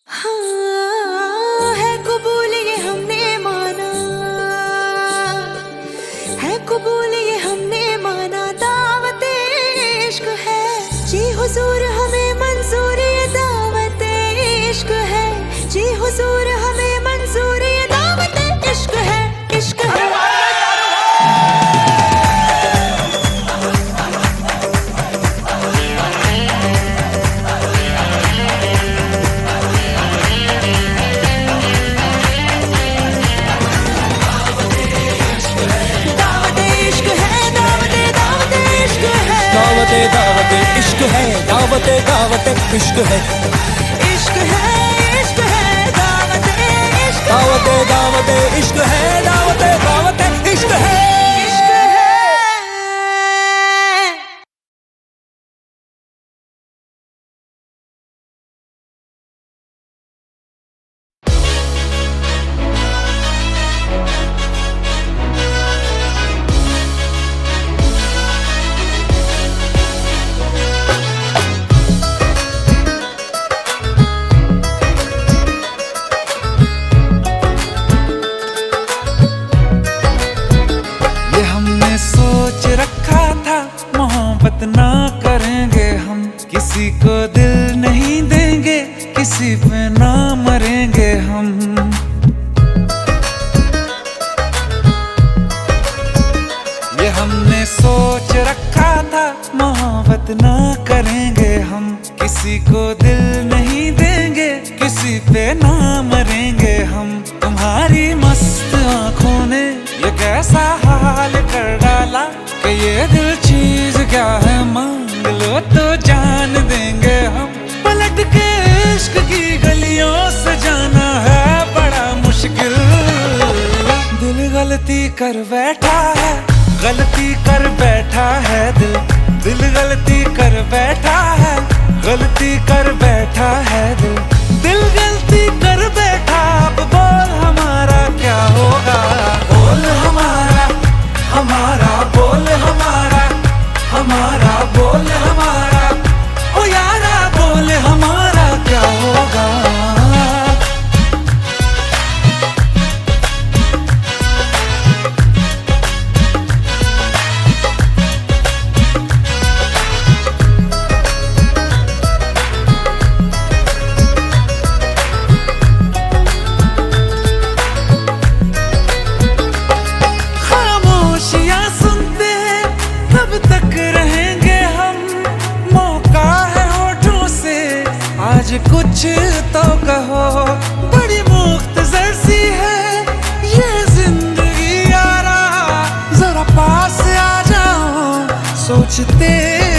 हाँ है कबूल ये हमने माना, है कबूल ये हमने माना, दावत इश्क है। जी हुजूर हमें मंजूर ये दावत इश्क है, जी हुजूर हमें मंजूर ये दावत इश्क है, इश्क है। दावत इश्क है, दावत दावत इश्क है, इश्क है इश्क है दावत इश्क, दावत दावत इश्क है, दावत दावत इश्क है। ना करेंगे हम, किसी को दिल नहीं देंगे, किसी पे ना मरेंगे हम। ये हमने सोच रखा था, मोहब्बत ना करेंगे हम, किसी को दिल नहीं देंगे, किसी पे ना मरेंगे हम। तुम्हारी मस्त आंखों ने ये कैसा हाल कर डाला कि ये दिल चीज क्या है, मांग लो तो जान देंगे हम। पलट कर बैठा है, गलती कर बैठा है दिल, दिल गलती कर बैठा है, गलती कर बैठा है दिल, दिल गलती कर बैठा। अब बोल हमारा क्या होगा, बोल हमारा, हमारा बोल हमारा, हमारा बोल हमारा, ओ यारा बोल हमारा क्या होगा। कुछ तो कहो, बड़ी मुख्तसर सी है ये जिंदगी यारा, जरा पास आ जाओ, सोचते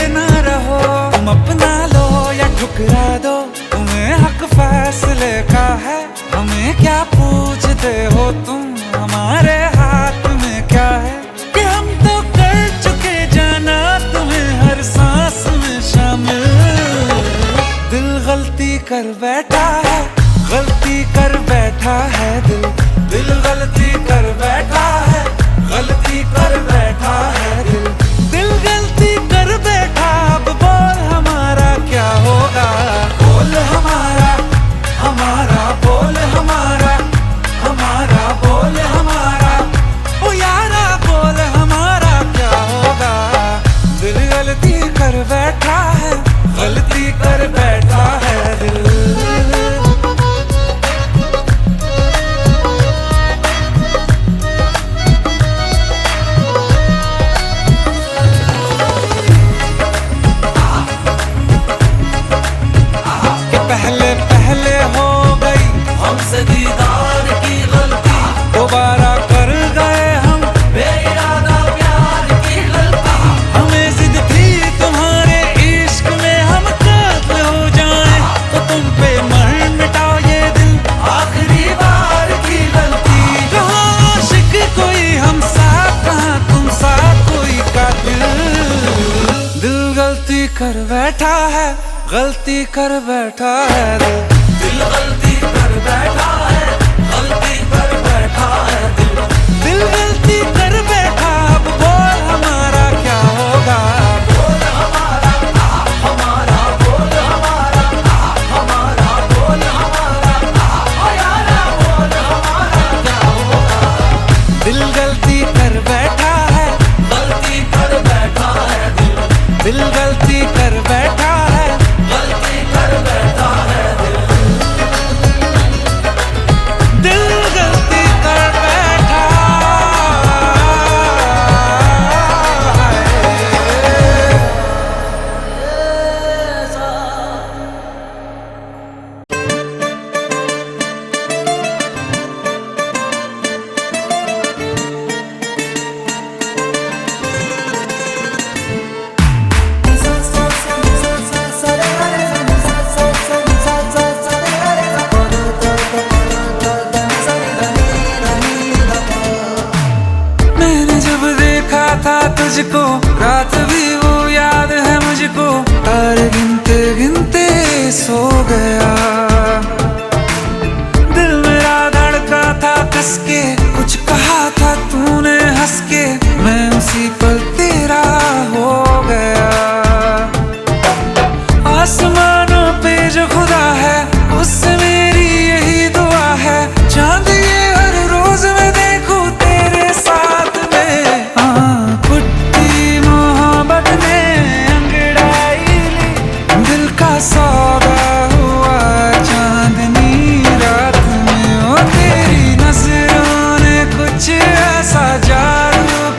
न रहो, तुम अपना लो या ठुकरा दो, तुम्हें हक फैसले का है, हमें क्या पूछते हो तुम, हमारे हाथ में क्या है, कि हम तो कर चुके जाना तुम्हें हर सांस में शामिल। दिल गलती कर बैठा है, गलती कर बैठा है दिल, दिल गलती कर बैठा है, गलती कर बैठा है दिल, दिल गलती कर बैठा। अब बोल हमारा क्या होगा, बोल हमारा, हमारा बोल हमारा, हमारा बोल हमारा, ओ यारा बोल हमारा क्या होगा। दिल गलती कर बैठा है, गलती कर बैठा है दिल। पहले पहले हो गई हमसे दीदार की गलती, दोबारा कर गए हम बेइरादा प्यार की गलती, हमें जिद थी तुम्हारे इश्क में हम कातिल हो जाएं, तो तुम पे मर मिटाओ ये दिल, आखिरी बार की गलती। कहाँ आशिक कोई हम साथ, कहाँ तुम साथ कोई कातिल। दिल गलती कर बैठा है, गलती कर बैठा है दिल, दिल गलती कर बैठा है, गलती कर बैठा है दिल, दिल गलती कर बैठा। अब बोल हमारा क्या होगा, बोल हमारा, हमारा बोल हमारा, हमारा बोल हमारा, ओ यारा बोल हमारा क्या होगा। दिल गलती कर बैठा है, गलती कर बैठा है दिल, दिल गलती कर बैठा है, गलती कर बैठा है दिल, दिल गलती कर बैठा तुझको, रात भी वो याद है मुझको, तारे गिनते गिनते सो गया, दिल मेरा धड़का था कस के, कुछ कहा था तूने हंस के, मैं उसी पल तेरा हो गया। आसमानों पे जो खुदा है उससे मेरी यही दुआ है, चांद ये हर रोज मैं देखूं तेरे साथ में। पुट्टी मोहब्बत ने अंगड़ाई ली, दिल का सौदा हुआ चांदनी रात में, ओ तेरी नजरों ने कुछ ऐसा जादू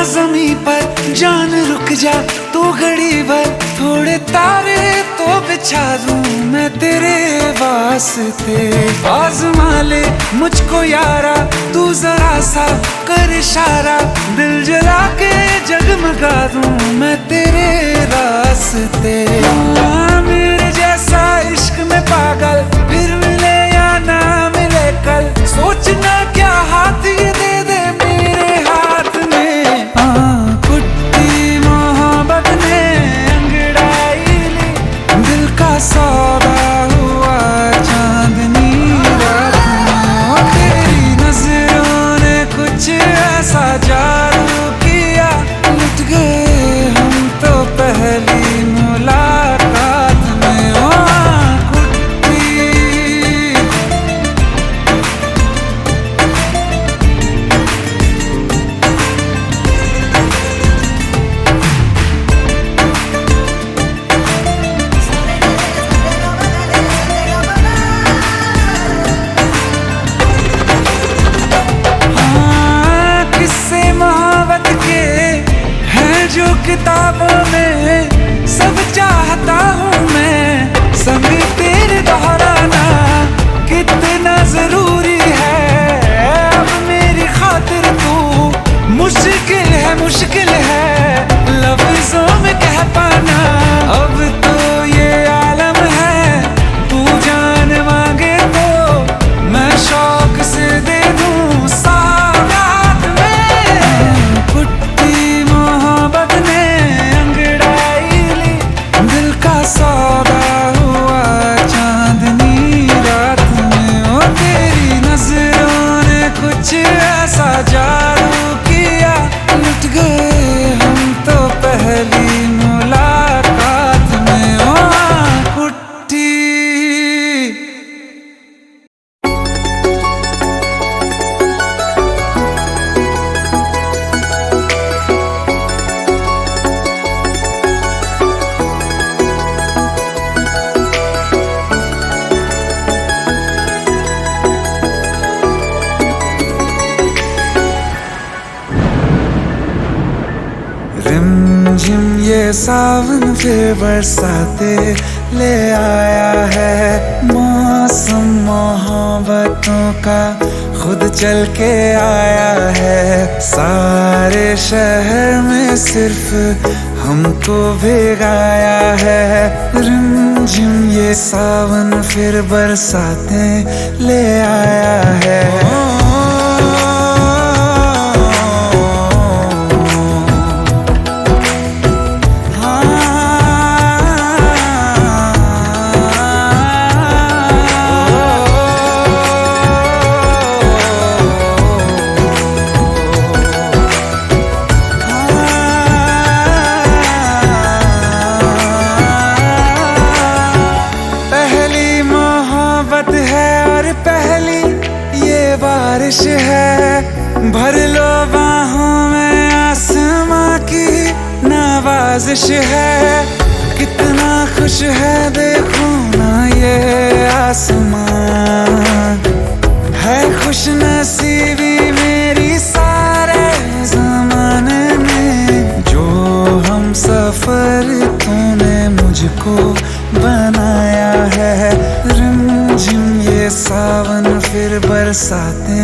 जमी पर जान रुक जा तू घड़ी भर, थोड़े तारे तो बिछा दूं मैं तेरे वास्ते। आज़मा ले मुझको यारा तू जरा सा कर इशारा, दिल जला के जगमगा दूं मैं तेरे रास्ते। मेरे जैसा इश्क में पागल फिर मिले या ना मिले कल, सोचना क्या हाथ ये दे दे मेरे हाथ में। कुट्टी मोहब्बत ने अंगड़ाई ली, दिल का सौदा हुआ चांदनी रात में। तेरी नजरों ने कुछ ऐसा जादू किया, लुट गए हम तो पहली मुलाकात में। कुट्टी किस्से मोहब्बत के हैं जो किताबों में, सब चाहता हूँ मैं संग तेरे दोहराना। कितना जरूरी है अब मेरी खातिर तू, मुश्किल है लफ्जों में कह पाना। अब तो ये आलम है तू जान मांगे तो मैं शौक से दे दूं सौगात में। कुट्टी मोहब्बत ने अंगड़ाई ली, दिल का सौदा हुआ चांदनी रात में। तेरी नजरों ने कुछ ऐसा जादू किया, लुट गए हम तो पहली मुलाकात में। कुट्टी रिमझिम ये सावन फिर बरसाते ले आया है, मौसम मोहब्बतों का खुद चल के आया है। सारे शहर में सिर्फ हमको भिगाया है, रिमझिम ये सावन फिर बरसाते ले आया है। बारिश है भर लो बाहों में, आसमां की नवाजिश है। कितना खुश है देखो ना ये आसमां, है खुश नसीबी मेरी सारे जमाने में। जो हम सफर तूने मुझको बनाया है, रिमझिम ये सावन फिर बरसाते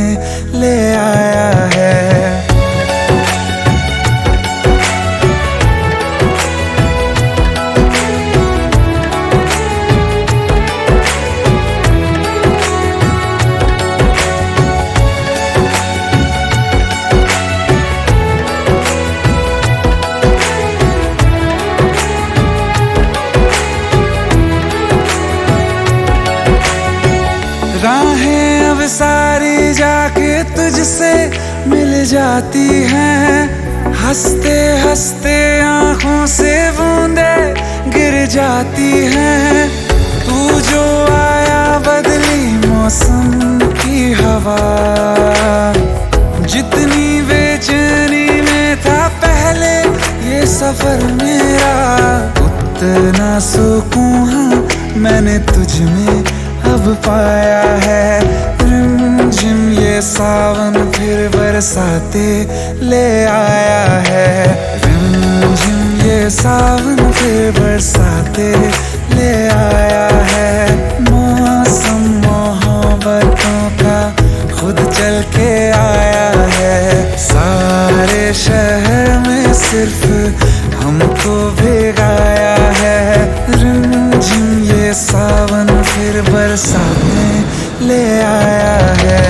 ले आया है। राहें अब सारी जाके तुझसे मिल जाती हैं, हंसते हंसते आंखों से बूंदे गिर जाती हैं। तू जो आया बदली मौसम की हवा, जितनी बेचैनी में था पहले ये सफर मेरा, उतना सुकून मैंने तुझ में अब पाया है। रिमझिम ये सा सावन फिर बरसाते ले आया है। रिमझिम ये सावन फिर बरसाते ले आया है। मौसम मोहब्बतों का खुद चल के आया है। सारे शहर में सिर्फ हमको भिगाया है। रिमझिम ये सावन फिर बरसाते ले आया है।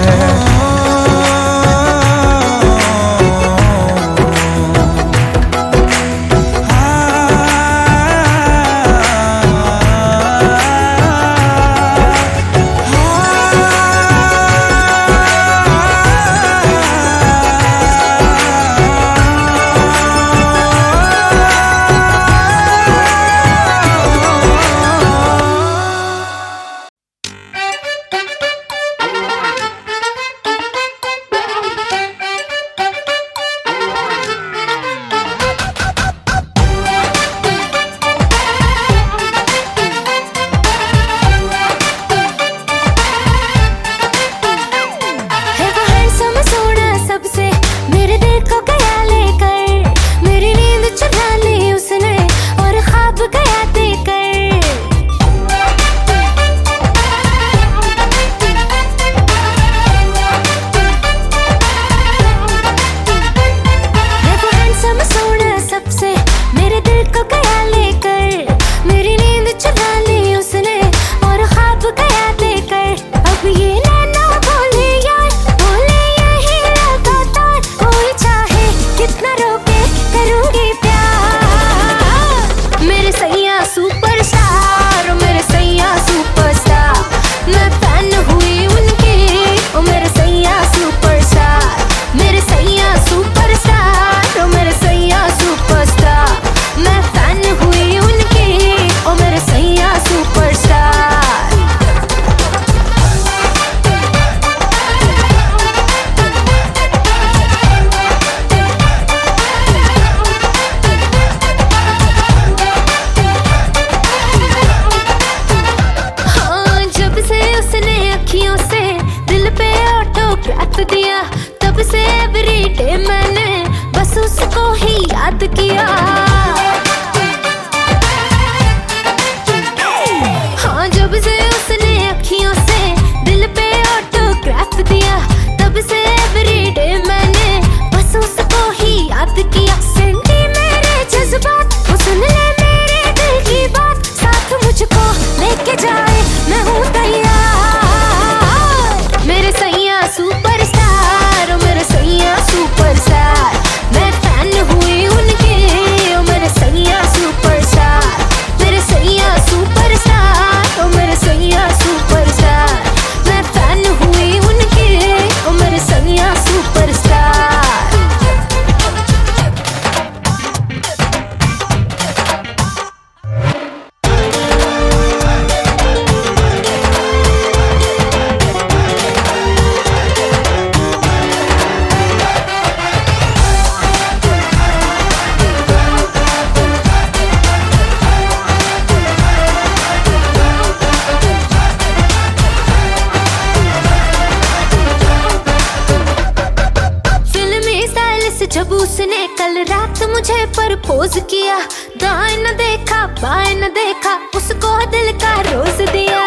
जब उसने कल रात मुझे प्रपोज किया, दाएं न देखा बाएं न देखा, उसको दिल का रोज दिया।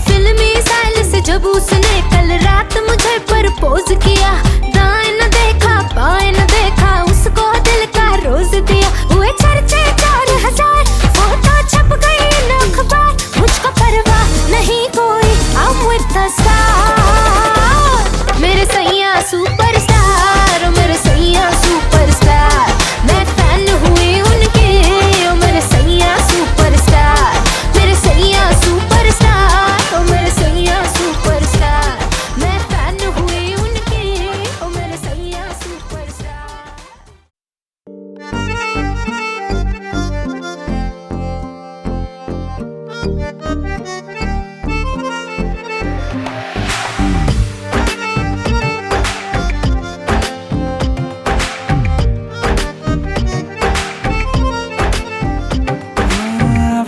फिल्मी स्टाइल से जब उसने कल रात मुझे प्रपोज किया, दाएं न देखा बाएं न देखा, उसको दिल का रोज दिया। हुए चर्चे 4000, फोटो छप गई अखबार, मुझको परवाह नहीं कोई, I'm with the star। मेरे सैया सुपरस्टार।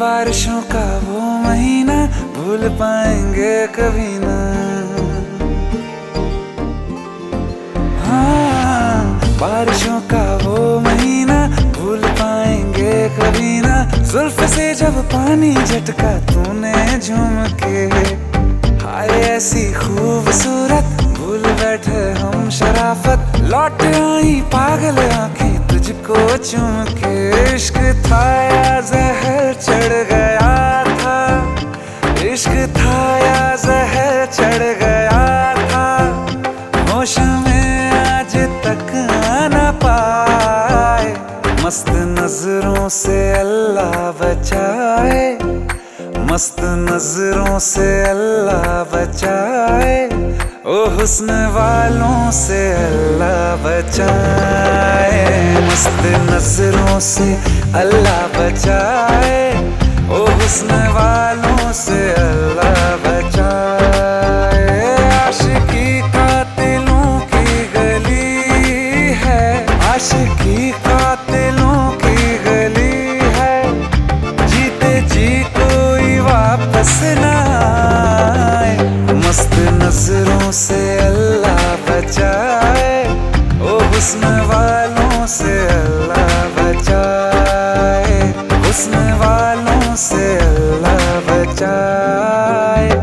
बारिशों का वो महीना भूल पाएंगे कभी ना। हाँ, बारिशों का वो महीना भूल पाएंगे कभी ना। जुल्फ से जब पानी झटका तूने झूम के, हाय ऐसी खूबसूरत भूल बैठे हम शराफत। लौट आई पागल आंखें तुझको चूम के। इश्क था या जहर चढ़ गया था, इश्क था या जहर चढ़ गया था। होश में आज तक आना पाए, मस्त नजरों से अल्लाह बचाए, मस्त नजरों से अल्लाह बचाए। ओ हुस्न वालों से अल्लाह बचाए, मस्त नजरों से अल्लाह बचाए। ओ हुस्न वालों से अल्लाह बचाए। आशिकी कातिलों की गली है, आशिकी कातिलों की गली है। जीते जी कोई वापस ना आए, मस्त नजरों से अल्लाह बचाए। ओ हुस्न वालों से अल्लाह बचाए, हुस्न वालों से अल्लाह बचाए।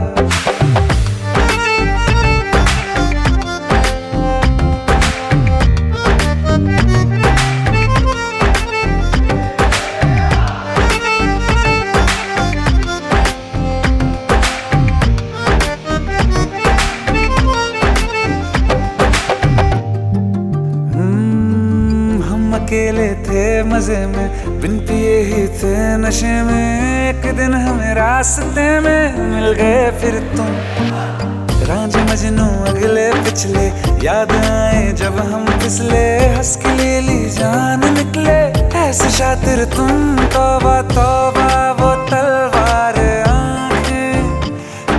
अकेले थे मजे में, बिन पिए ही थे नशे में। एक दिन हमें रास्ते में मिल गए फिर तुम, रांझे मजनू अगले पिछले याद आए जब हम फिसले। हंस के ले ली जान निकले ऐसे शातिर तुम। तौबा तौबा वो तलवार आंखें,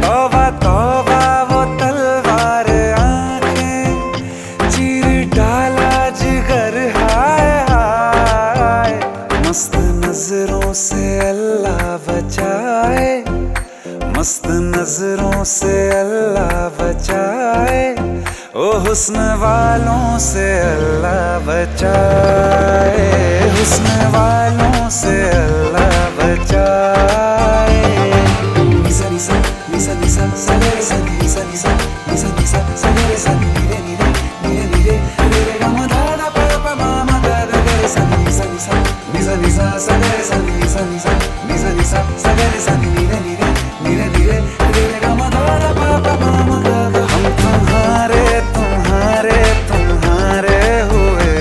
तौबा तौबा वो तलवार आंखें। चीर डाला जिगर हाय हाय, मस्त नजरों से अल्लाह बचाए, मस्त नजरों से अल्लाह बचाए। ओ हुस्न वालों से अल्लाह बचाए, हुस्न वालों से अल्लाह बचाए। निसा निसा निसा निसा सगरे सा निसा निसा निसा निसा सगरे सा नीरे नीरे नीरे नीरे रे गा मा धा धा पा पा मा मा गा गा गा रे सा निसा निसा निसा निसा सगरे सा निसा निसा निसा निसा सगरे सा नीरे नीरे नीरे नीरे रे गा मा धा धा पा पा मा मा गा गा। हम तुम्हारे तुम्हारे तुम्हारे हुए,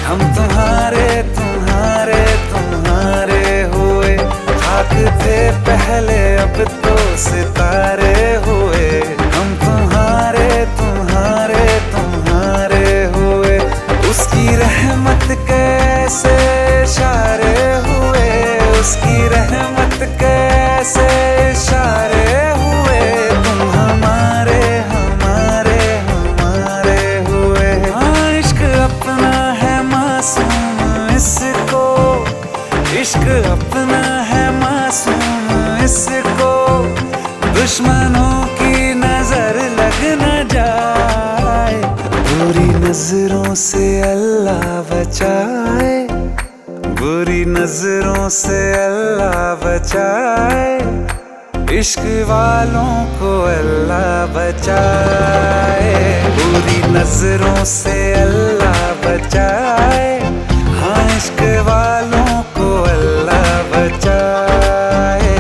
हम तुम्हारे तुम्हारे तुम्हारे हुए। खाक थे पहले अब तो सितारे हुए, हम तुम्हारे तुम्हारे तुम्हारे हुए। उसकी रहमत कैसे इशारे हुए, उसकी रहमत कैसे इशारे हुए। तुम हमारे हमारे हमारे हुए। हाँ, इश्क अपना है मासूम इसको, इश्क अपना है मासूम इसको। दुश्मनों की नजर लग न जाए, बुरी नजरों से अल्लाह बचाए, बुरी नजरों से अल्लाह बचाए। इश्क वालों को अल्लाह बचाए, बुरी नजरों से अल्लाह बचाए। हाँ, इश्क वालों को अल्लाह बचाए,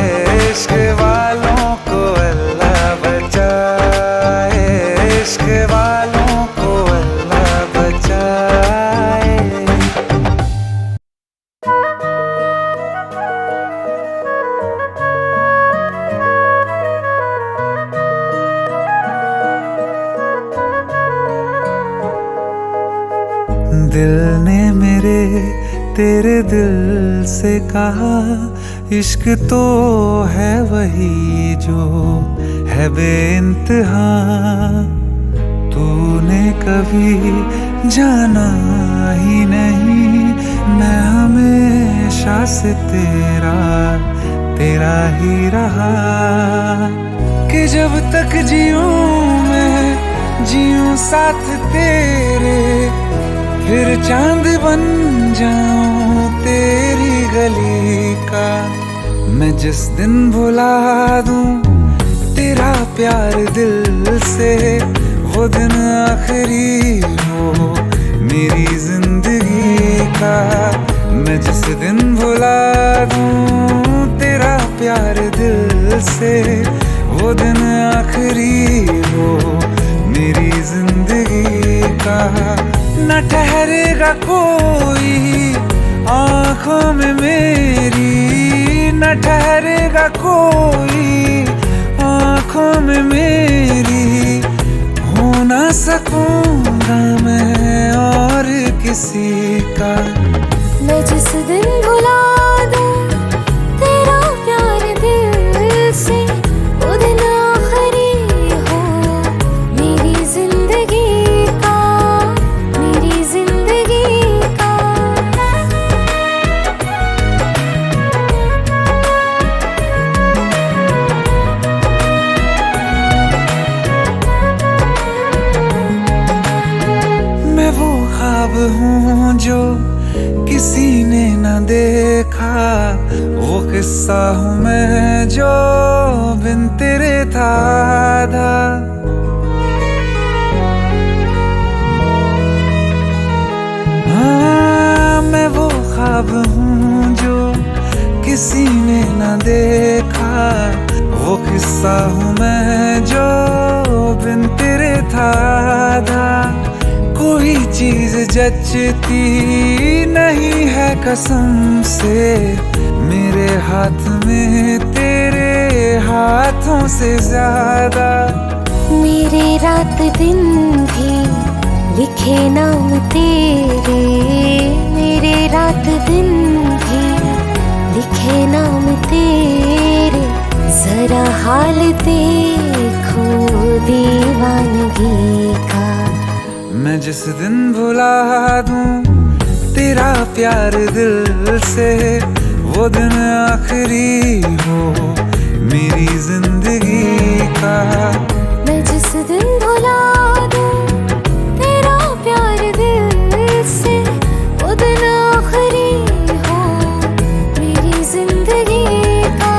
इश्क वालों को अल्लाह बचाए, इश्क वालों को अल्लाह बचाए। दिल ने मेरे तेरे दिल से कहा, इश्क तो है वही जो है बेइंतहा। तूने कभी जाना ही नहीं, मैं हमेशा से तेरा तेरा ही रहा। कि जब तक जीऊं मैं जीऊं साथ तेरे, फिर चांद बन जाऊं तेरी गली का। मैं जिस दिन भुला दूं तेरा प्यार दिल से, वो दिन आखिरी हो मेरी जिंदगी का। मैं जिस दिन भुला दूं तेरा प्यार दिल से, वो दिन आखिरी हो मेरी जिंदगी का। न ठहरेगा कोई आँखों में मेरी, न ठहरेगा कोई आँखों में मेरी। हो ना सकूंगा मैं और किसी का। मैं जिस दिन भुला दूं तेरा प्यार दिल से, वो दिन आखिरी हो मेरी जिंदगी का, मेरी जिंदगी का। मैं वो ख्वाब हूँ जो किसी ने न देखा, वो किस्सा हूँ मैं जो बिन तेरे था आधा। हाँ, मैं वो ख्वाब हूँ जो किसी ने न देखा, वो किस्सा हूँ मैं जो बिन तेरे था आधा। कोई चीज जचती नहीं है कसम से, मेरे हाथ में तेरे हाथों से ज्यादा। मेरे रात दिन भी लिखे नाम तेरे, मेरे रात दिन भी लिखे नाम तेरे। जरा हाल देखो दीवानगी का। मैं जिस दिन भुला दूं तेरा प्यार दिल से, वो दिन आखिरी हो मेरी जिंदगी का। मैं जिस दिन भुला दूं तेरा प्यार दिल से, वो दिन आखिरी हो मेरी जिंदगी का।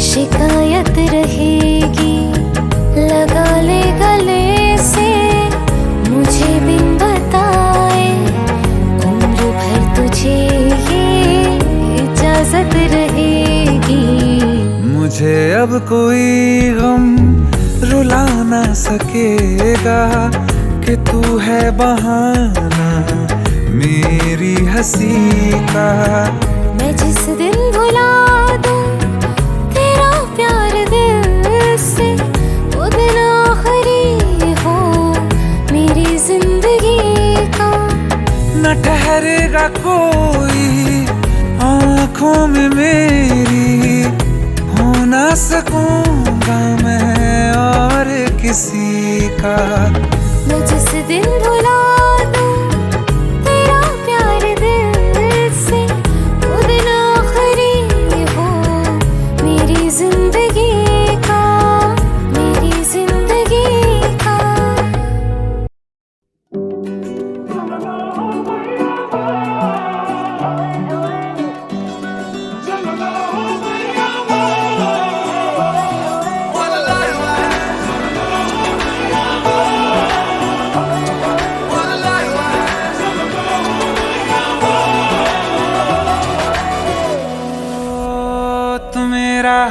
शिकायत रहेगी लगा ले गले से, मुझे बिन बताए उम्र भर तुझे ये इजाजत रहेगी। मुझे अब कोई गम रुला ना सकेगा, कि तू है बहाना मेरी हंसी का। मैं जिस दिन भुला दूं तेरा प्यार दिल से, वो दिन आखिरी हो मेरी जिंदगी का। न ठहरेगा कोई आँखों में मेरी, हो ना सकूंगा मैं और किसी का। मैं जिस दिन भुला दूं तेरा प्यार दिल से, वो दिन आखिरी हो मेरी जिंदगी का, मेरी जिंदगी का।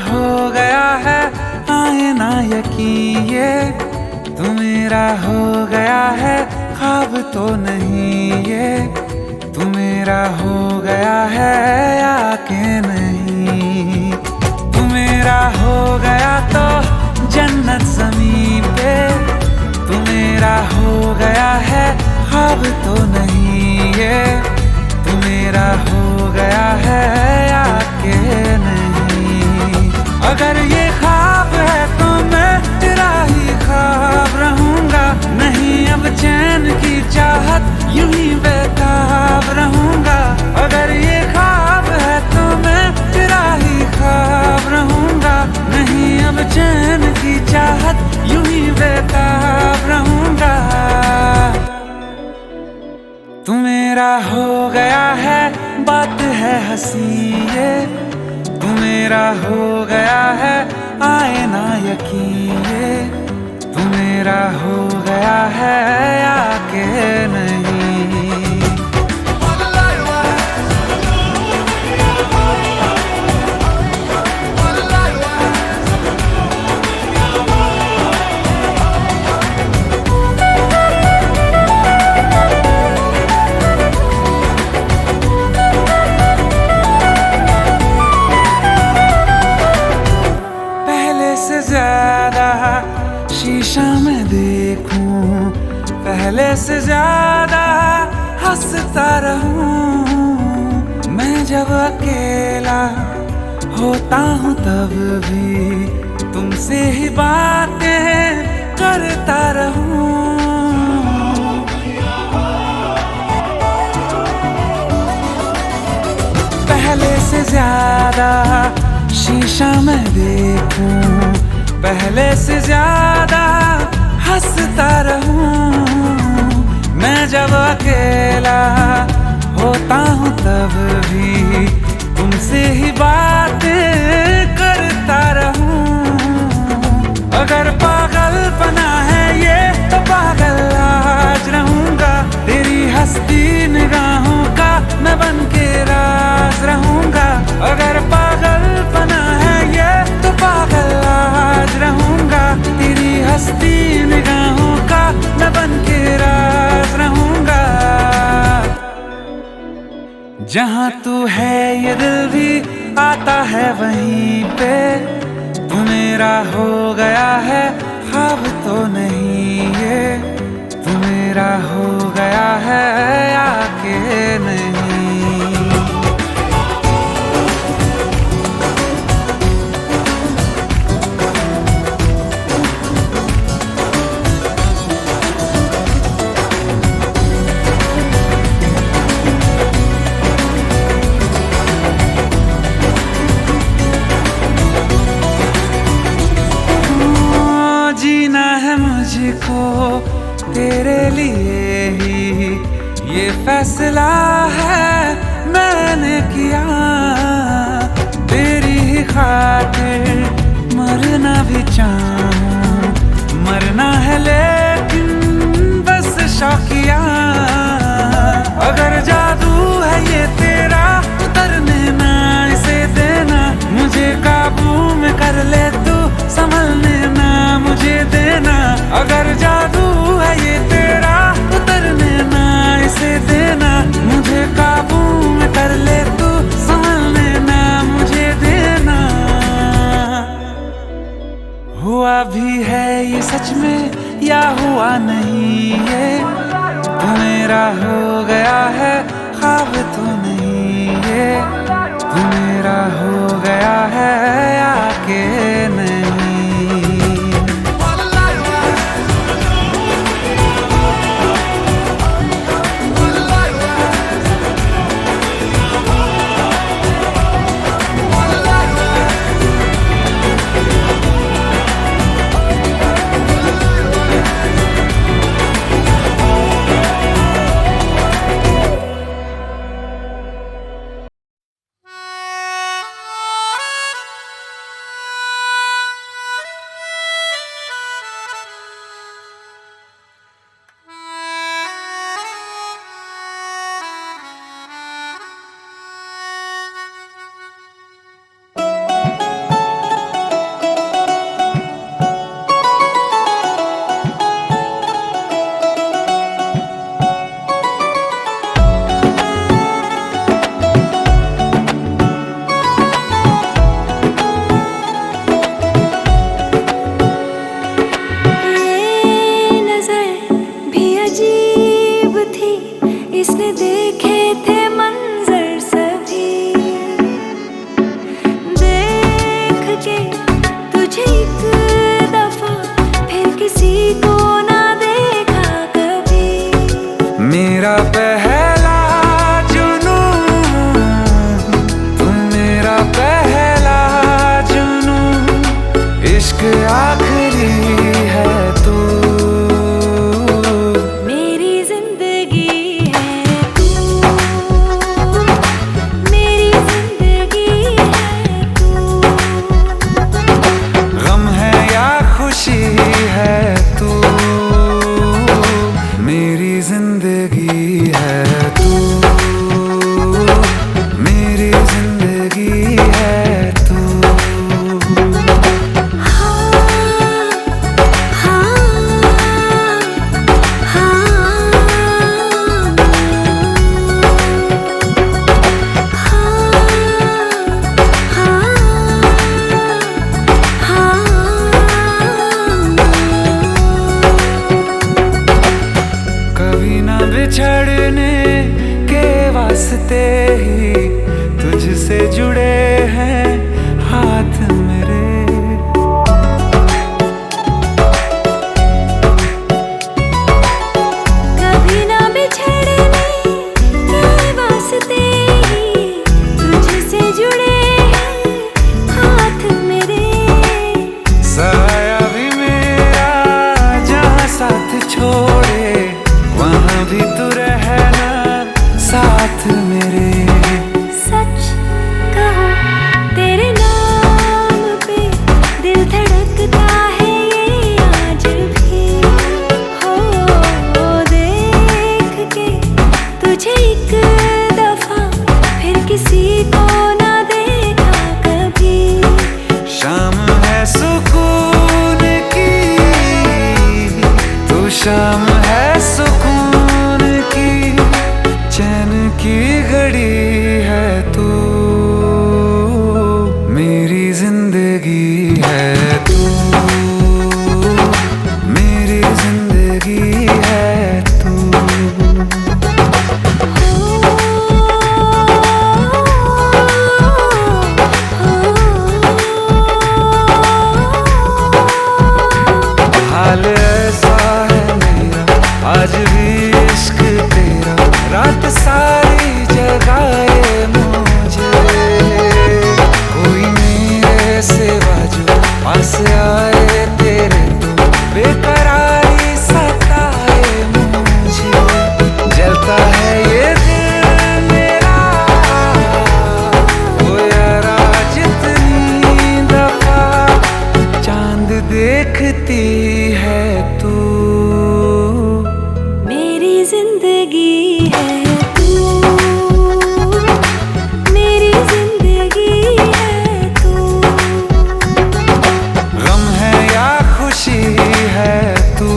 हो गया है आईना यकीन, ये तू मेरा हो गया है ख्वाब तो नहीं। ये तू मेरा हो गया है या कि नहीं। तू मेरा हो गया तो जन्नत चाहत यूं ही बेताब रहूंगा। तू मेरा हो गया है, बात है हंसी ये, तू मेरा हो गया है, आए ना यकीन ये, तू मेरा हो गया है आके नहीं। शीशा में देखूं पहले से ज्यादा हंसता रहूं। मैं जब अकेला होता हूँ तब भी तुमसे ही बातें करता रहूं। पहले से ज्यादा शीशा में देखूं पहले से ज्यादा हंसता रहूं। मैं जब अकेला होता हूँ तब भी तुमसे ही बातें करता रहूं। अगर पागलपना है ये तो पागल आज रहूंगा। तेरी हंसती निगाहों का मैं बन के राज रहूंगा। अगर पागलपना है ये तो पागल आज रहूंगा। तेरी हंसती निगाहों का मैं बन के राज रहूंगा। जहाँ तू है ये दिल भी आता है वहीं पे। तू मेरा हो गया है, ख्वाब तो नहीं ये, तू मेरा हो गया है आके नहीं। जीना है मुझको तेरे लिए ही, ये फैसला है मैंने किया। तेरी ही खातिर मरना भी चाहूं, मरना है लेकिन बस शौकिया। अगर जादू है ये तेरा उतरने ना इसे देना। मुझे काबू में कर ले तू, संभलने ना मुझे देना। अगर जादू है ये तेरा उतरने ना इसे देना। मुझे काबू में कर ले तू, संभलने ना मुझे देना। हुआ भी है ये सच में या हुआ नहीं ये, तू मेरा हो गया है, ख्वाब तो नहीं ये, तू मेरा हो गया है आके नहीं। इश्क आखिरी है तू। मेरी जिंदगी है तू, मेरी जिंदगी है तू। गम है या खुशी है तू, मेरी जिंदगी है तू, मेरी जिंदगी है तू। कभी ना बिछड़ने के वास्ते ही तुझसे जुड़े हैं हाथ मेरे। कभी ना बिछड़ने के वास्ते ही तुझसे जुड़े हैं हाथ मेरे। साया भी मेरा जहाँ साथ छोड़े वहाँ भी तू रहना साथ मेरे। सच कहो तेरे नाम पे दिल धड़कता है ये आज भी। हो देख के तुझे एक दफा फिर किसी को ना देखा कभी। शाम है सुकून की, तू शाम है सुकून की, चैन की घड़ी है तू। मेरी जिंदगी है तू, मेरी जिंदगी है तू। हाल ऐसा है मेरा आज भी इश्क तेरा, रात सारी जगाए मुझे। कोई मेरे सिवा जो पास आए तेरे तो बेकरारी सताए मुझे। जलता है ये दिल मेरा ओ यारा जितनी दफा चांद देखती है तू। मेरी जिंदगी है तू, मेरी जिंदगी है तू। गम है या खुशी है तू,